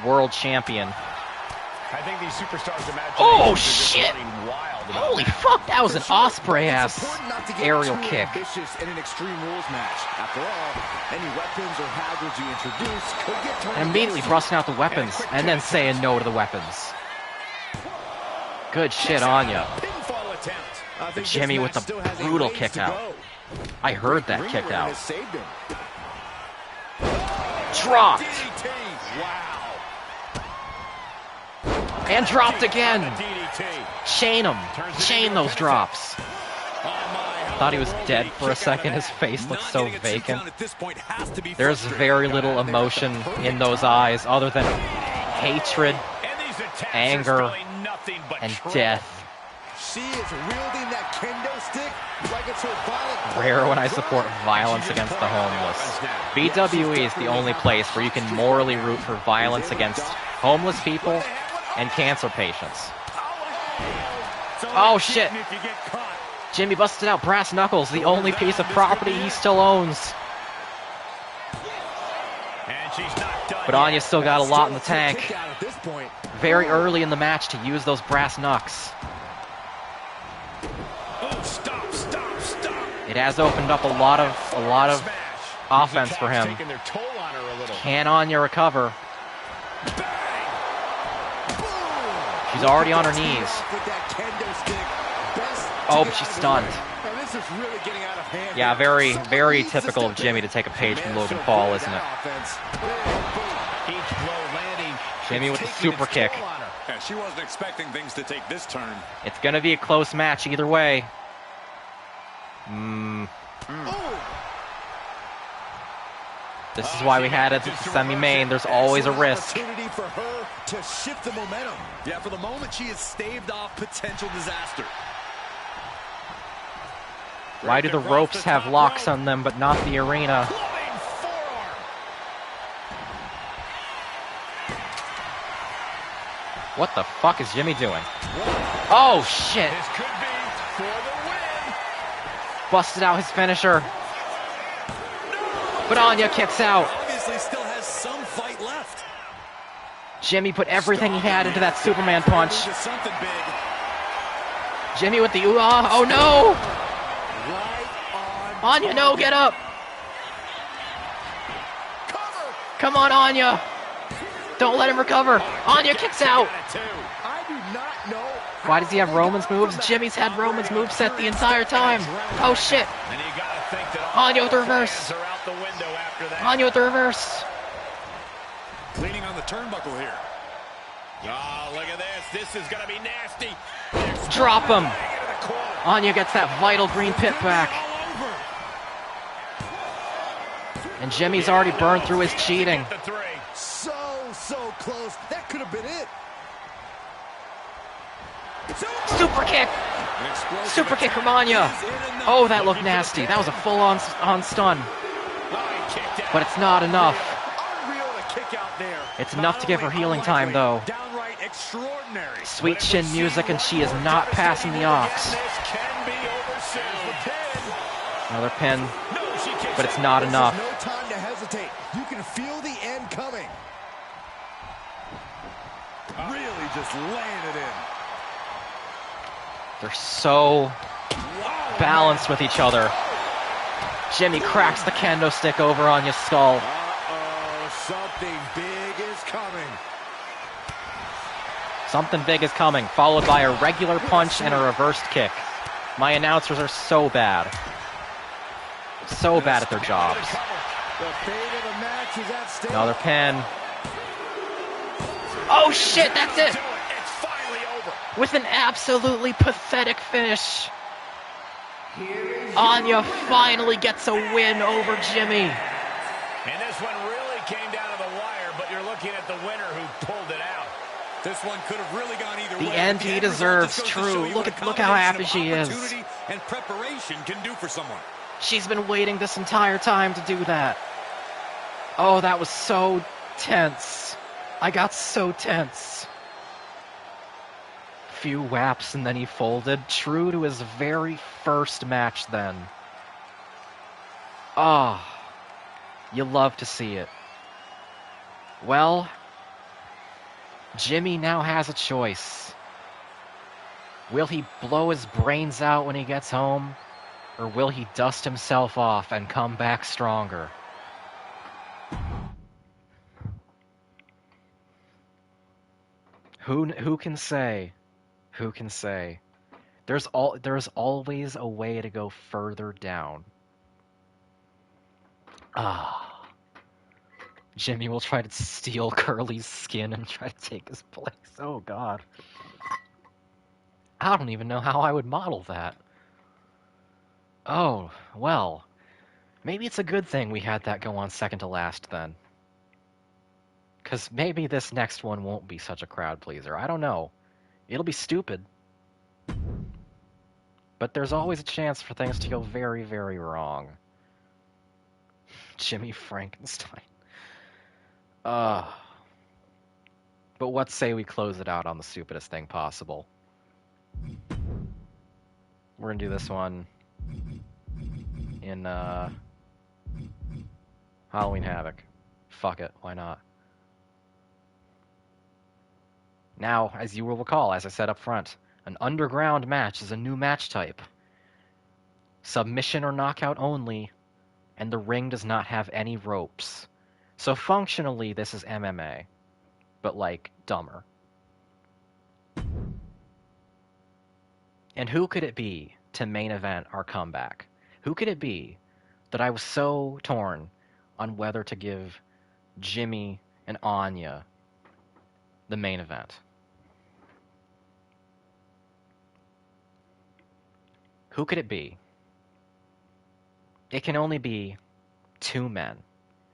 world champion. I think these superstars imagine. Oh, shit! Holy fuck, that was an Osprey-ass aerial kick. In an Extreme Rules match. After all, any weapons or hazards you introduce could get turned And immediately busting out the weapons, and then saying no to the weapons. Good shit, Anya. But Jimmy with the brutal kick out. I heard that kick out. Dropped! And dropped again! Chain him! Chain those drops! Thought he was dead for a second. His face looked so vacant. There's very little emotion in those eyes other than hatred, anger, and death. She is wielding that kendo stick like it's her violent. Rare when I support violence against the homeless. BWE is the only place where you can morally root for violence against homeless people and cancer patients. Oh shit! Jimmy busted out brass knuckles, the only piece of property he still owns. And she's not But Anya still got a lot in the tank. Kick out at this point. Very early in the match to use those brass knucks. Oh, stop. It has opened up a lot of offense for him. Taking their toll on her a little. Can Anya recover? She's already on her knees. Oh, but she's stunned. This is really getting out of hand. Yeah, very, very typical of Jimmy to take a page from Logan Paul, isn't it? Each blow landing. Jimmy with the super kick. Yeah, she wasn't expecting things to take this turn. It's going to be a close match either way. This is why we had it at the semi-main. There's always a risk. Opportunity for her to shift the momentum. Yeah, for the moment, she has staved off potential disaster. Why do the ropes have locks on them but not the arena? Clubbing forearm. What the fuck is Jimmy doing? Oh, shit. This could be for the win. Busted out his finisher. But Anya kicks out. Obviously still has some fight left. Jimmy put everything he had into that Superman punch. Into something big. Jimmy with the ooh-ah. Oh, no. Right on. Anya, no, get up. Come on, Anya. Don't let him recover. Anya kicks out. I do not know. Why does he have Roman's moves? Jimmy's had Roman's moveset the entire time. Oh, shit. And you gotta think that Anya with the all reverse. plans are out the window after that. Anya with the reverse. Leaning on the turnbuckle here. Oh, look at this. This is gonna be nasty. Drop him. Into the corner. Anya gets that vital green pit back. And Jimmy's already burned through his cheating. The three. So close. That could have been it. Super kick. Super kick from Anya. Oh, that looked nasty. That was a full-on stun. But it's not enough. Unreal to kick out there. It's enough to give her healing time, though. Downright extraordinary. Sweet chin music, and she is not passing the ox. This can be over soon. Another pin, No, she kicks but it's out. not enough. No time to hesitate. You can feel the end coming. Really just laying it in. They're so balanced with each other. Jimmy cracks the kendo stick over Anya's skull. Uh-oh, something big is coming. Something big is coming, followed by a regular punch and a reversed kick. My announcers are so bad. So bad at their jobs. The fate of the match is at stake. Another pin. Oh shit, that's it! It's finally over. With an absolutely pathetic finish. Anya finally gets a win over Jimmy. And this one really came down to the wire, but you're looking at the winner who pulled it out. This one could have really gone either The way. end he deserves, true. Look how happy she is. Opportunity and preparation can do for someone. She's been waiting this entire time to do that. Oh, that was so tense. I got so tense. Few whaps and then he folded. True to his very first match then. Ah, oh, you love to see it. Well, Jimmy now has a choice. Will he blow his brains out when he gets home? Or will he dust himself off and come back stronger? Who can say? Who can say? There's always a way to go further down. Ah. Jimmy will try to steal Curly's skin and try to take his place. Oh god. I don't even know how I would model that. Oh, well. Maybe it's a good thing we had that go on second to last then. Because maybe this next one won't be such a crowd pleaser. I don't know. It'll be stupid. But there's always a chance for things to go very, very wrong. Jimmy Frankenstein. But what say we close it out on the stupidest thing possible? We're gonna do this one in Halloween Havoc. Fuck it, why not? Now, as you will recall, as I said up front, an underground match is a new match type. Submission or knockout only, and the ring does not have any ropes. So functionally, this is MMA, but like dumber. And who could it be to main event our comeback? Who could it be that I was so torn on whether to give Jimmy and Anya the main event? Who could it be? It can only be two men.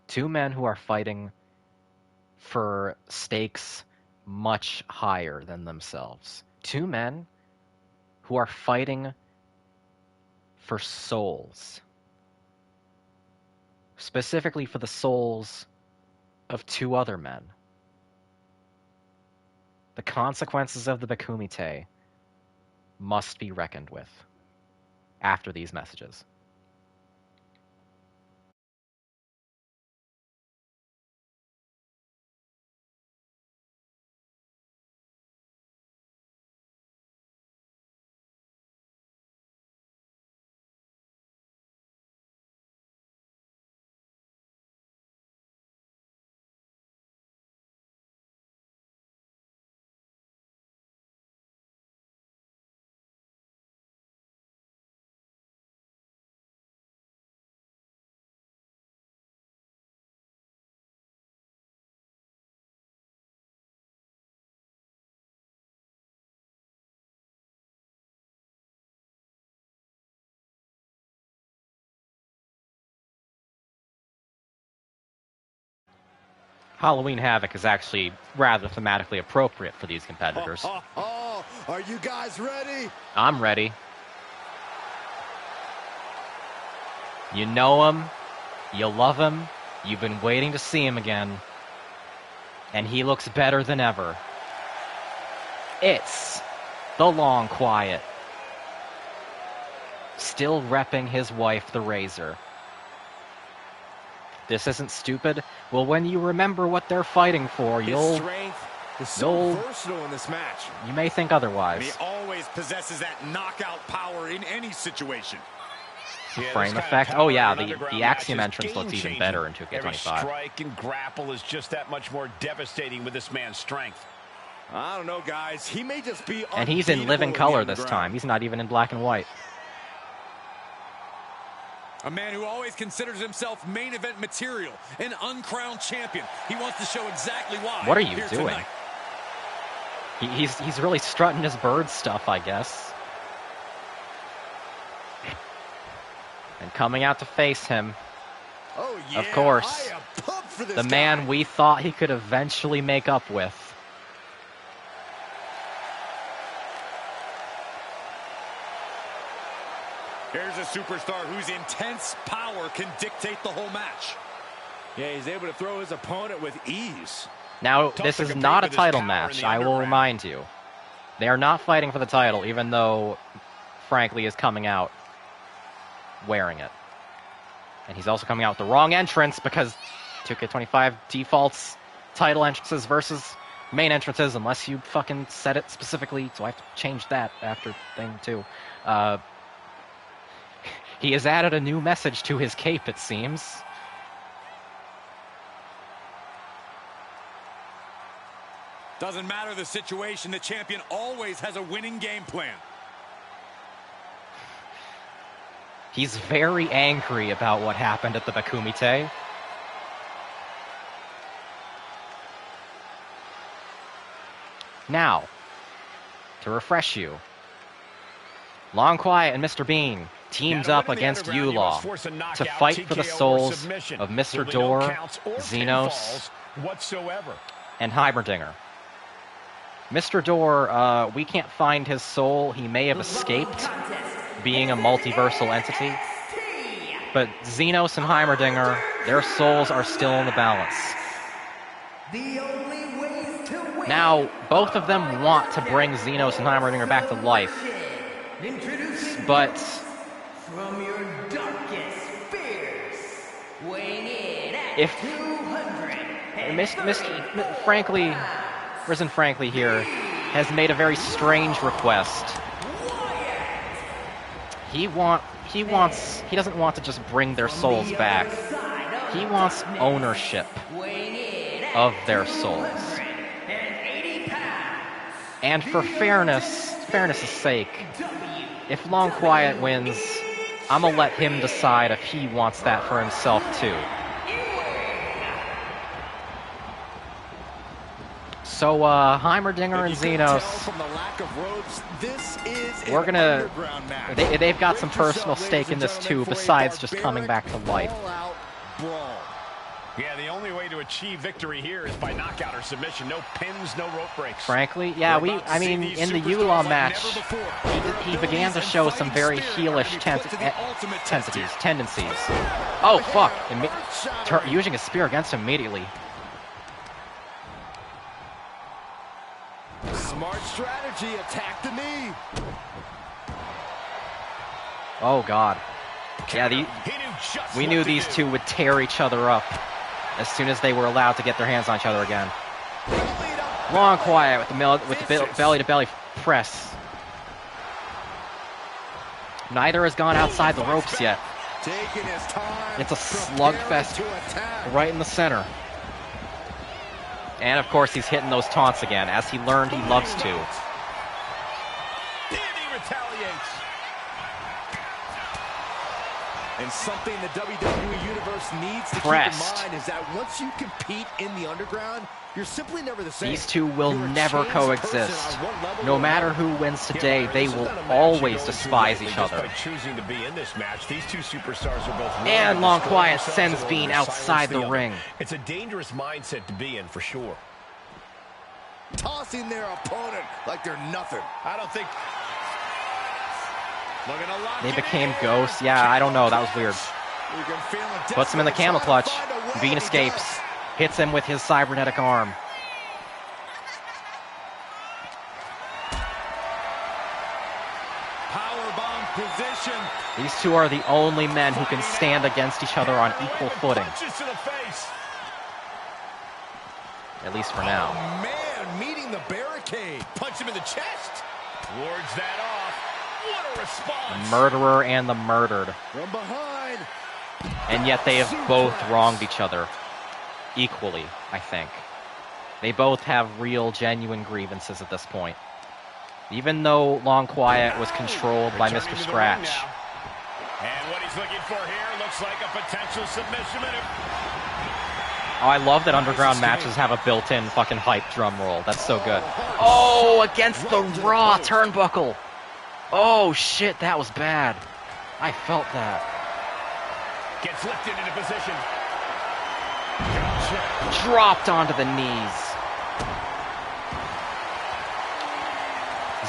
Two men who are fighting for stakes much higher than themselves. Two men who are fighting for souls. Specifically for the souls of two other men. The consequences of the Bakumite must be reckoned with after these messages. Halloween Havoc is actually rather thematically appropriate for these competitors. Are you guys ready? I'm ready. You know him, you love him, you've been waiting to see him again, and he looks better than ever. It's the Long Quiet. Still repping his wife, the Razor. This isn't stupid. Well, when you remember what they're fighting for, His strength is so versatile in this match. You may think otherwise. And he always possesses that knockout power in any situation. Yeah, Frame effect. Oh yeah, the Axiom entrance looks even better in 2K25. Every strike and grapple is just that much more devastating with this man's strength. I don't know, guys. He may just be and he's in living color this ground. time. He's not even in black and white. A man who always considers himself main event material, an uncrowned champion. He wants to show exactly why. What are you doing? He's really strutting his bird stuff, I guess. And coming out to face him, oh, yeah, of course, the man we thought he could eventually make up with. Here's a superstar whose intense power can dictate the whole match. Yeah, he's able to throw his opponent with ease. Now, this is not a title match, I will remind you. They are not fighting for the title, even though, frankly, is coming out wearing it. And he's also coming out with the wrong entrance because 2K25 defaults title entrances versus main entrances unless you fucking set it specifically, so I have to change that after thing 2. He has added a new message to his cape, it seems. Doesn't matter the situation, the champion always has a winning game plan. He's very angry about what happened at the Bakumite. Now, to refresh you, Long Quiet and Mr. Bean teams up against U-Law to fight for the souls of Mr. Door, Xenos, and Heimerdinger. Mr. Door, we can't find his soul. He may have escaped being a multiversal entity. But Xenos and Heimerdinger, their souls are still in the balance. Now, both of them want to bring Xenos and Heimerdinger back to life. But from your darkest fears, weighing in at if 200. frankly, Risen Frankly here has made a very strange request. He doesn't want to just bring their souls back. He wants ownership of their souls. And for fairness' sake, if Long Quiet wins, I'm gonna let him decide if he wants that for himself too. So, Heimerdinger and Xenos, we're gonna, they've got some personal stake in this too, besides just coming back to life. Yeah, the only way to achieve victory here is by knockout or submission. No pins, no rope breaks. Frankly, yeah, in the Eula match, he began to show some very heelish tendencies. Oh, fuck. Using a spear against him immediately. Smart strategy, attack the knee. Oh, God. Yeah, we knew these two would tear each other up as soon as they were allowed to get their hands on each other again. Long Quiet with the belly-to-belly press. Neither has gone outside the ropes yet. It's a slugfest right in the center. And, of course, he's hitting those taunts again, as he learned he loves to. And something the WWE Universe needs to keep in mind is that once you compete in the underground, you're simply never the same. These two will never coexist. No matter who wins today, they will always despise each other. Choosing to be in this match, these two superstars are both. And Long Quiet sends Bean outside the ring. It's a dangerous mindset to be in for sure. Tossing their opponent like they're nothing. I don't think. They became ghosts. Yeah, I don't know. That was weird. Puts him in the camel clutch. Bean escapes. Hits him with his cybernetic arm. Powerbomb position. These two are the only men who can stand against each other on equal footing. At least for now. Oh, man, meeting the barricade. Punch him in the chest. Wards that off. What a response. The murderer and the murdered. From behind. And yet they have both wronged each other equally, I think. They both have real, genuine grievances at this point. Even though Long Quiet was controlled by Mr. Scratch. And what he's looking for here looks like a potential submission. Oh, I love that underground matches have a built-in fucking hype drum roll. That's so good. Oh, against the Raw turnbuckle. Oh, shit, that was bad. I felt that. Gets lifted into position. Dropped onto the knees.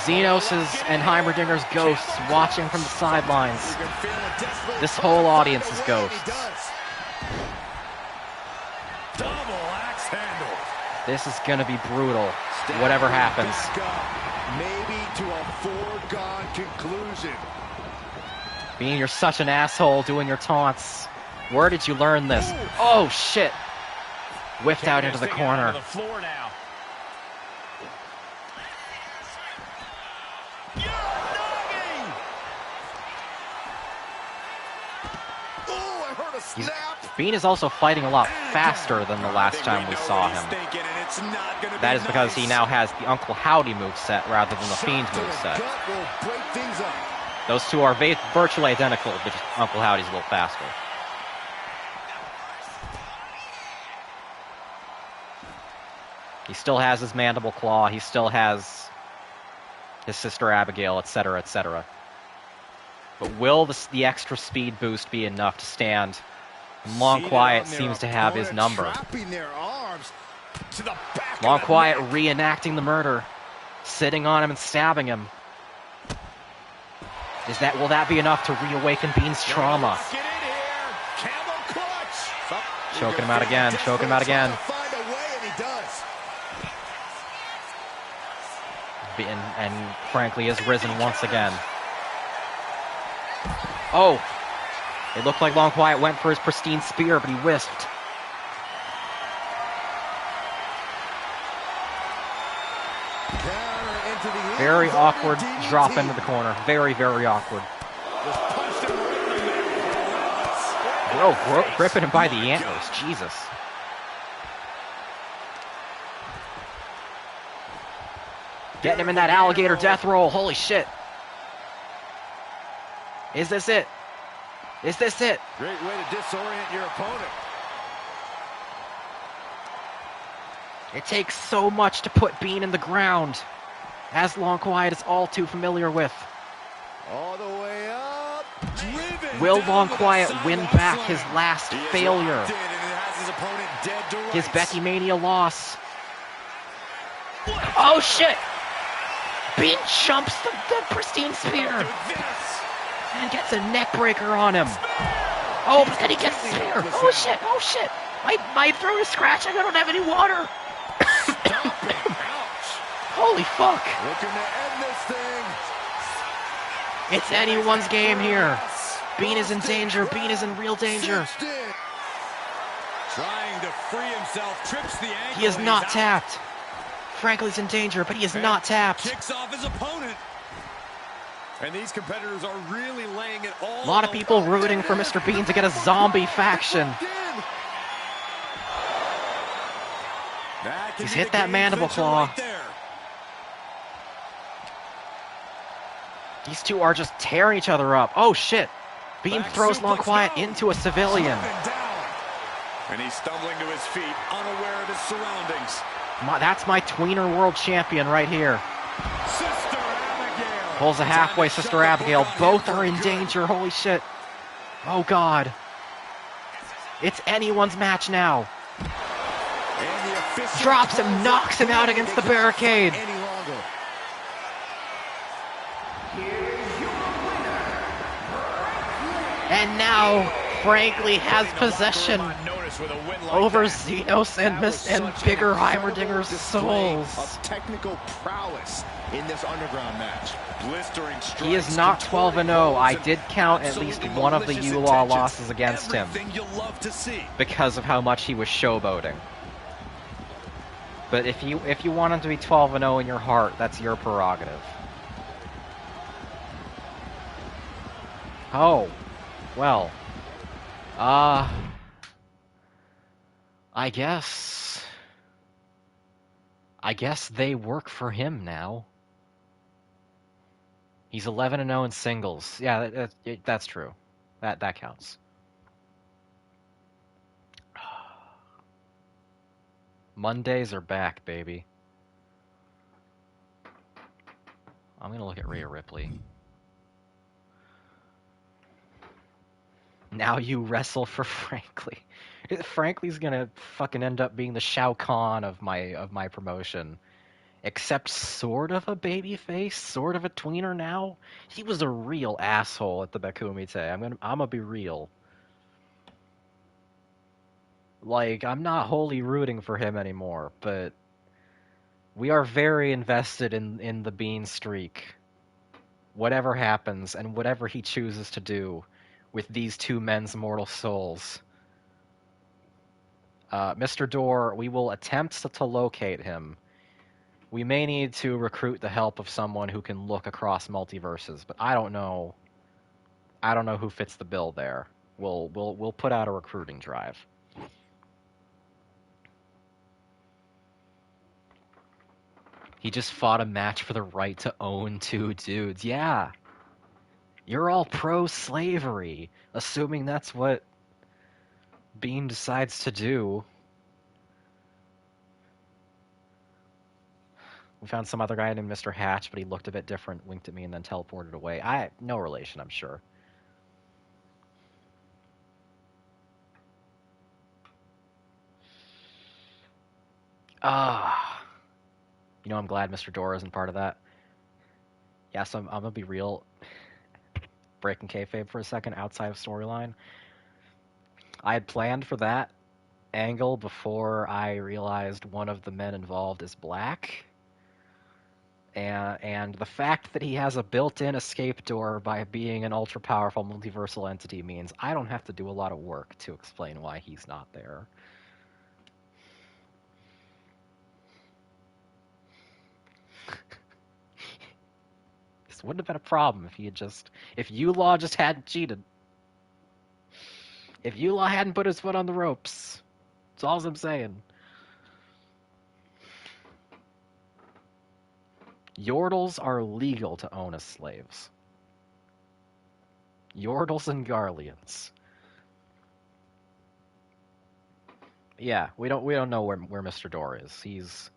Xenos' and Heimerdinger's ghosts watching from the sidelines. This whole audience is ghosts. Double axe handle. This is gonna be brutal, whatever happens. Maybe to a foregone conclusion. Bean, you're such an asshole doing your taunts. Where did you learn this? Oh, shit. Whiffed out into the corner. Bean is also fighting a lot faster than the last time we saw him. That is because he now has the Uncle Howdy moveset rather than the Fiend's moveset. Those two are virtually identical, but just Uncle Howdy's a little faster. He still has his mandible claw, he still has his sister Abigail, etc., etc. But will the extra speed boost be enough to stand? Long Quiet seems to have his number. Long Quiet reenacting the murder, sitting on him and stabbing him. Will that be enough to reawaken Bean's trauma? Choking him out again, choking him out again. And frankly is risen once again. Oh! It looked like Long Quiet went for his pristine spear, but he whiffed. Counter into the Very end awkward zone, DDT. drop into the corner. Very, very awkward. Just punched him right in the middle. Whoa, gripping him by the antlers. Jesus. Getting him in that alligator death roll. Holy shit. Is this it? Is this it? Great way to disorient your opponent. It takes so much to put Bean in the ground, as Long Quiet is all too familiar with. All the way up. Driven Will down Long to the Quiet win sidewalk back slam. his last failure? Locked in, and it has his opponent dead to rights. His Becky Mania loss. Oh shit! Bean jumps the pristine spear and gets a neck breaker on him. Oh, but then he gets the spear. Oh shit! Oh shit! My throat is scratching. I don't have any water. Holy fuck! Looking to end this thing. It's anyone's game here. Bean is in danger. Bean is in real danger. Cinched in. Trying to free himself, trips the ankle. He is and not he's out. tapped. Franklin's in danger, but he is not tapped. Kicks off his opponent. And these competitors are really laying it all. A lot of people rooting for Mr. Bean to get a zombie faction. That can He's be hit the that game mandible clincher claw. right there. These two are just tearing each other up. Oh shit! Bean Back throws Long suplex Quiet now. into a civilian. Up and down. And he's stumbling to his feet, unaware of his surroundings. That's my tweener world champion right here. Sister Abigail. Pulls a halfway Time to Sister shut the Abigail. book on Both him are for in good. danger. Holy shit. Oh god. It's anyone's match now. And the official Drops him, calls knocks him out it. against They the cannot fight barricade. any longer. And now, Frankly has possession over Xenos and Bigger Heimerdinger's souls. Of technical prowess in this underground match. Blistering He is strikes, not 12-0. I contorted did count at least absolutely one of the malicious U-Law intentions. losses against him Everything you love to see. because of how much he was showboating. But if you want him to be 12-0 in your heart, that's your prerogative. Oh, well, I guess they work for him now. He's 11-0 in singles. Yeah, that's true. That counts. Mondays are back, baby. I'm gonna look at Rhea Ripley. Now you wrestle for Frankly. Frankly's gonna fucking end up being the Shao Kahn of my promotion. Except sort of a babyface, sort of a tweener now. He was a real asshole at the Bakumite. I'm gonna be real. Like, I'm not wholly rooting for him anymore, but we are very invested in the Bean streak. Whatever happens, and whatever he chooses to do with these two men's mortal souls. Mr. Door, we will attempt to locate him. We may need to recruit the help of someone who can look across multiverses, but I don't know who fits the bill there. We'll put out a recruiting drive. He just fought a match for the right to own two dudes. Yeah. You're all pro-slavery, assuming that's what Bean decides to do. We found some other guy named Mr. Hatch, but he looked a bit different, winked at me, and then teleported away. No relation, I'm sure. You know, I'm glad Mr. Dora isn't part of that. Yes, I'm gonna be real. Breaking kayfabe for a second, outside of storyline. I had planned for that angle before I realized one of the men involved is black. And the fact that he has a built-in escape door by being an ultra-powerful multiversal entity means I don't have to do a lot of work to explain why he's not there. this. Wouldn't have been a problem if U-Law just hadn't cheated. If U-Law hadn't put his foot on the ropes. That's all I'm saying. Yordles are legal to own as slaves. Yordles and Garleans. Yeah, we don't know where Mr. Door is. He's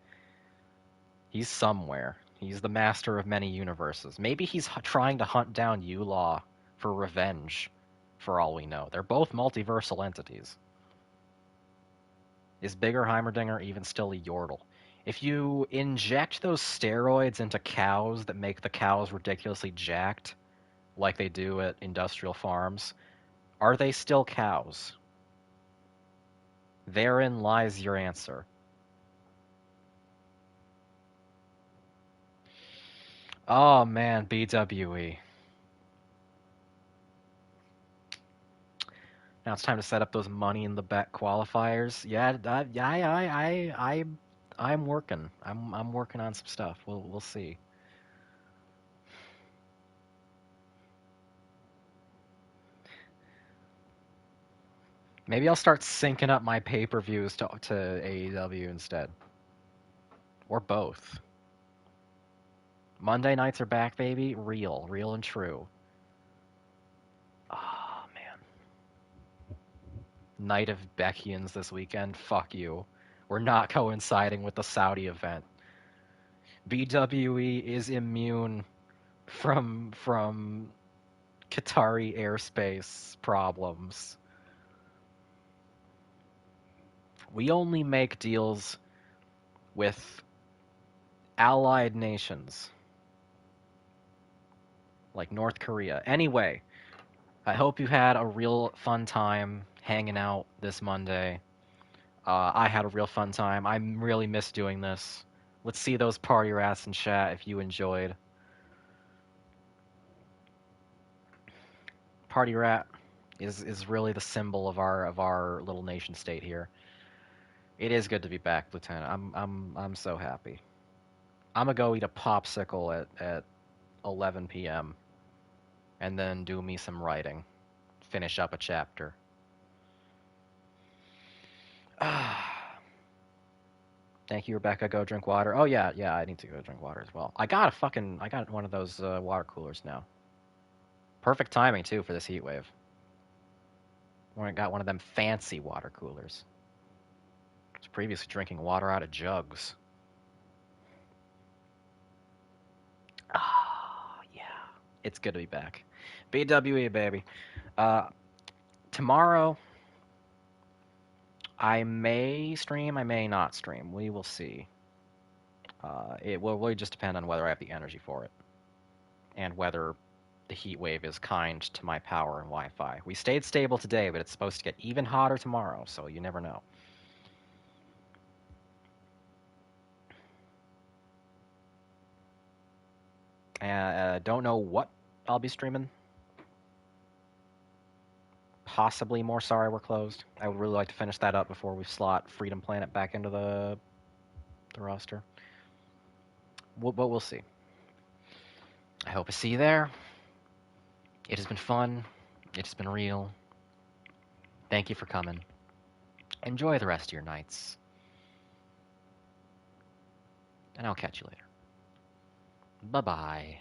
somewhere. He's the master of many universes. Maybe he's trying to hunt down U-Law for revenge, for all we know. They're both multiversal entities. Is Bigger Heimerdinger even still a Yordle? If you inject those steroids into cows that make the cows ridiculously jacked, like they do at industrial farms, are they still cows? Therein lies your answer. Oh man, BWE. Now it's time to set up those money in the bet qualifiers. Yeah, I'm working. I'm working on some stuff. We'll see. Maybe I'll start syncing up my pay-per-views to AEW instead. Or both. Monday nights are back, baby. Real and true. Oh, man. Night of Beckians this weekend. Fuck you. We're not coinciding with the Saudi event. BWE is immune from Qatari airspace problems. We only make deals with allied nations, like North Korea. Anyway, I hope you had a real fun time hanging out this Monday. I had a real fun time. I really miss doing this. Let's see those party rats in chat if you enjoyed. Party rat is really the symbol of our little nation state here. It is good to be back, Lieutenant. I'm so happy. I'm gonna go eat a popsicle at 11 p.m. and then do me some writing. Finish up a chapter. Thank you, Rebecca. Go drink water. Oh yeah, I need to go drink water as well. I got one of those water coolers now. Perfect timing too for this heat wave. I got one of them fancy water coolers. I was previously drinking water out of jugs. Yeah. It's good to be back. BWE, baby. Tomorrow, I may stream, I may not stream. We will see. It will really just depend on whether I have the energy for it. And whether the heat wave is kind to my power and Wi-Fi. We stayed stable today, but it's supposed to get even hotter tomorrow, so you never know. Don't know what I'll be streaming. Possibly more Sorry We're Closed. I would really like to finish that up before we slot Freedom Planet back into the roster. But we'll see. I hope to see you there. It has been fun. It has been real. Thank you for coming. Enjoy the rest of your nights. And I'll catch you later. Bye-bye.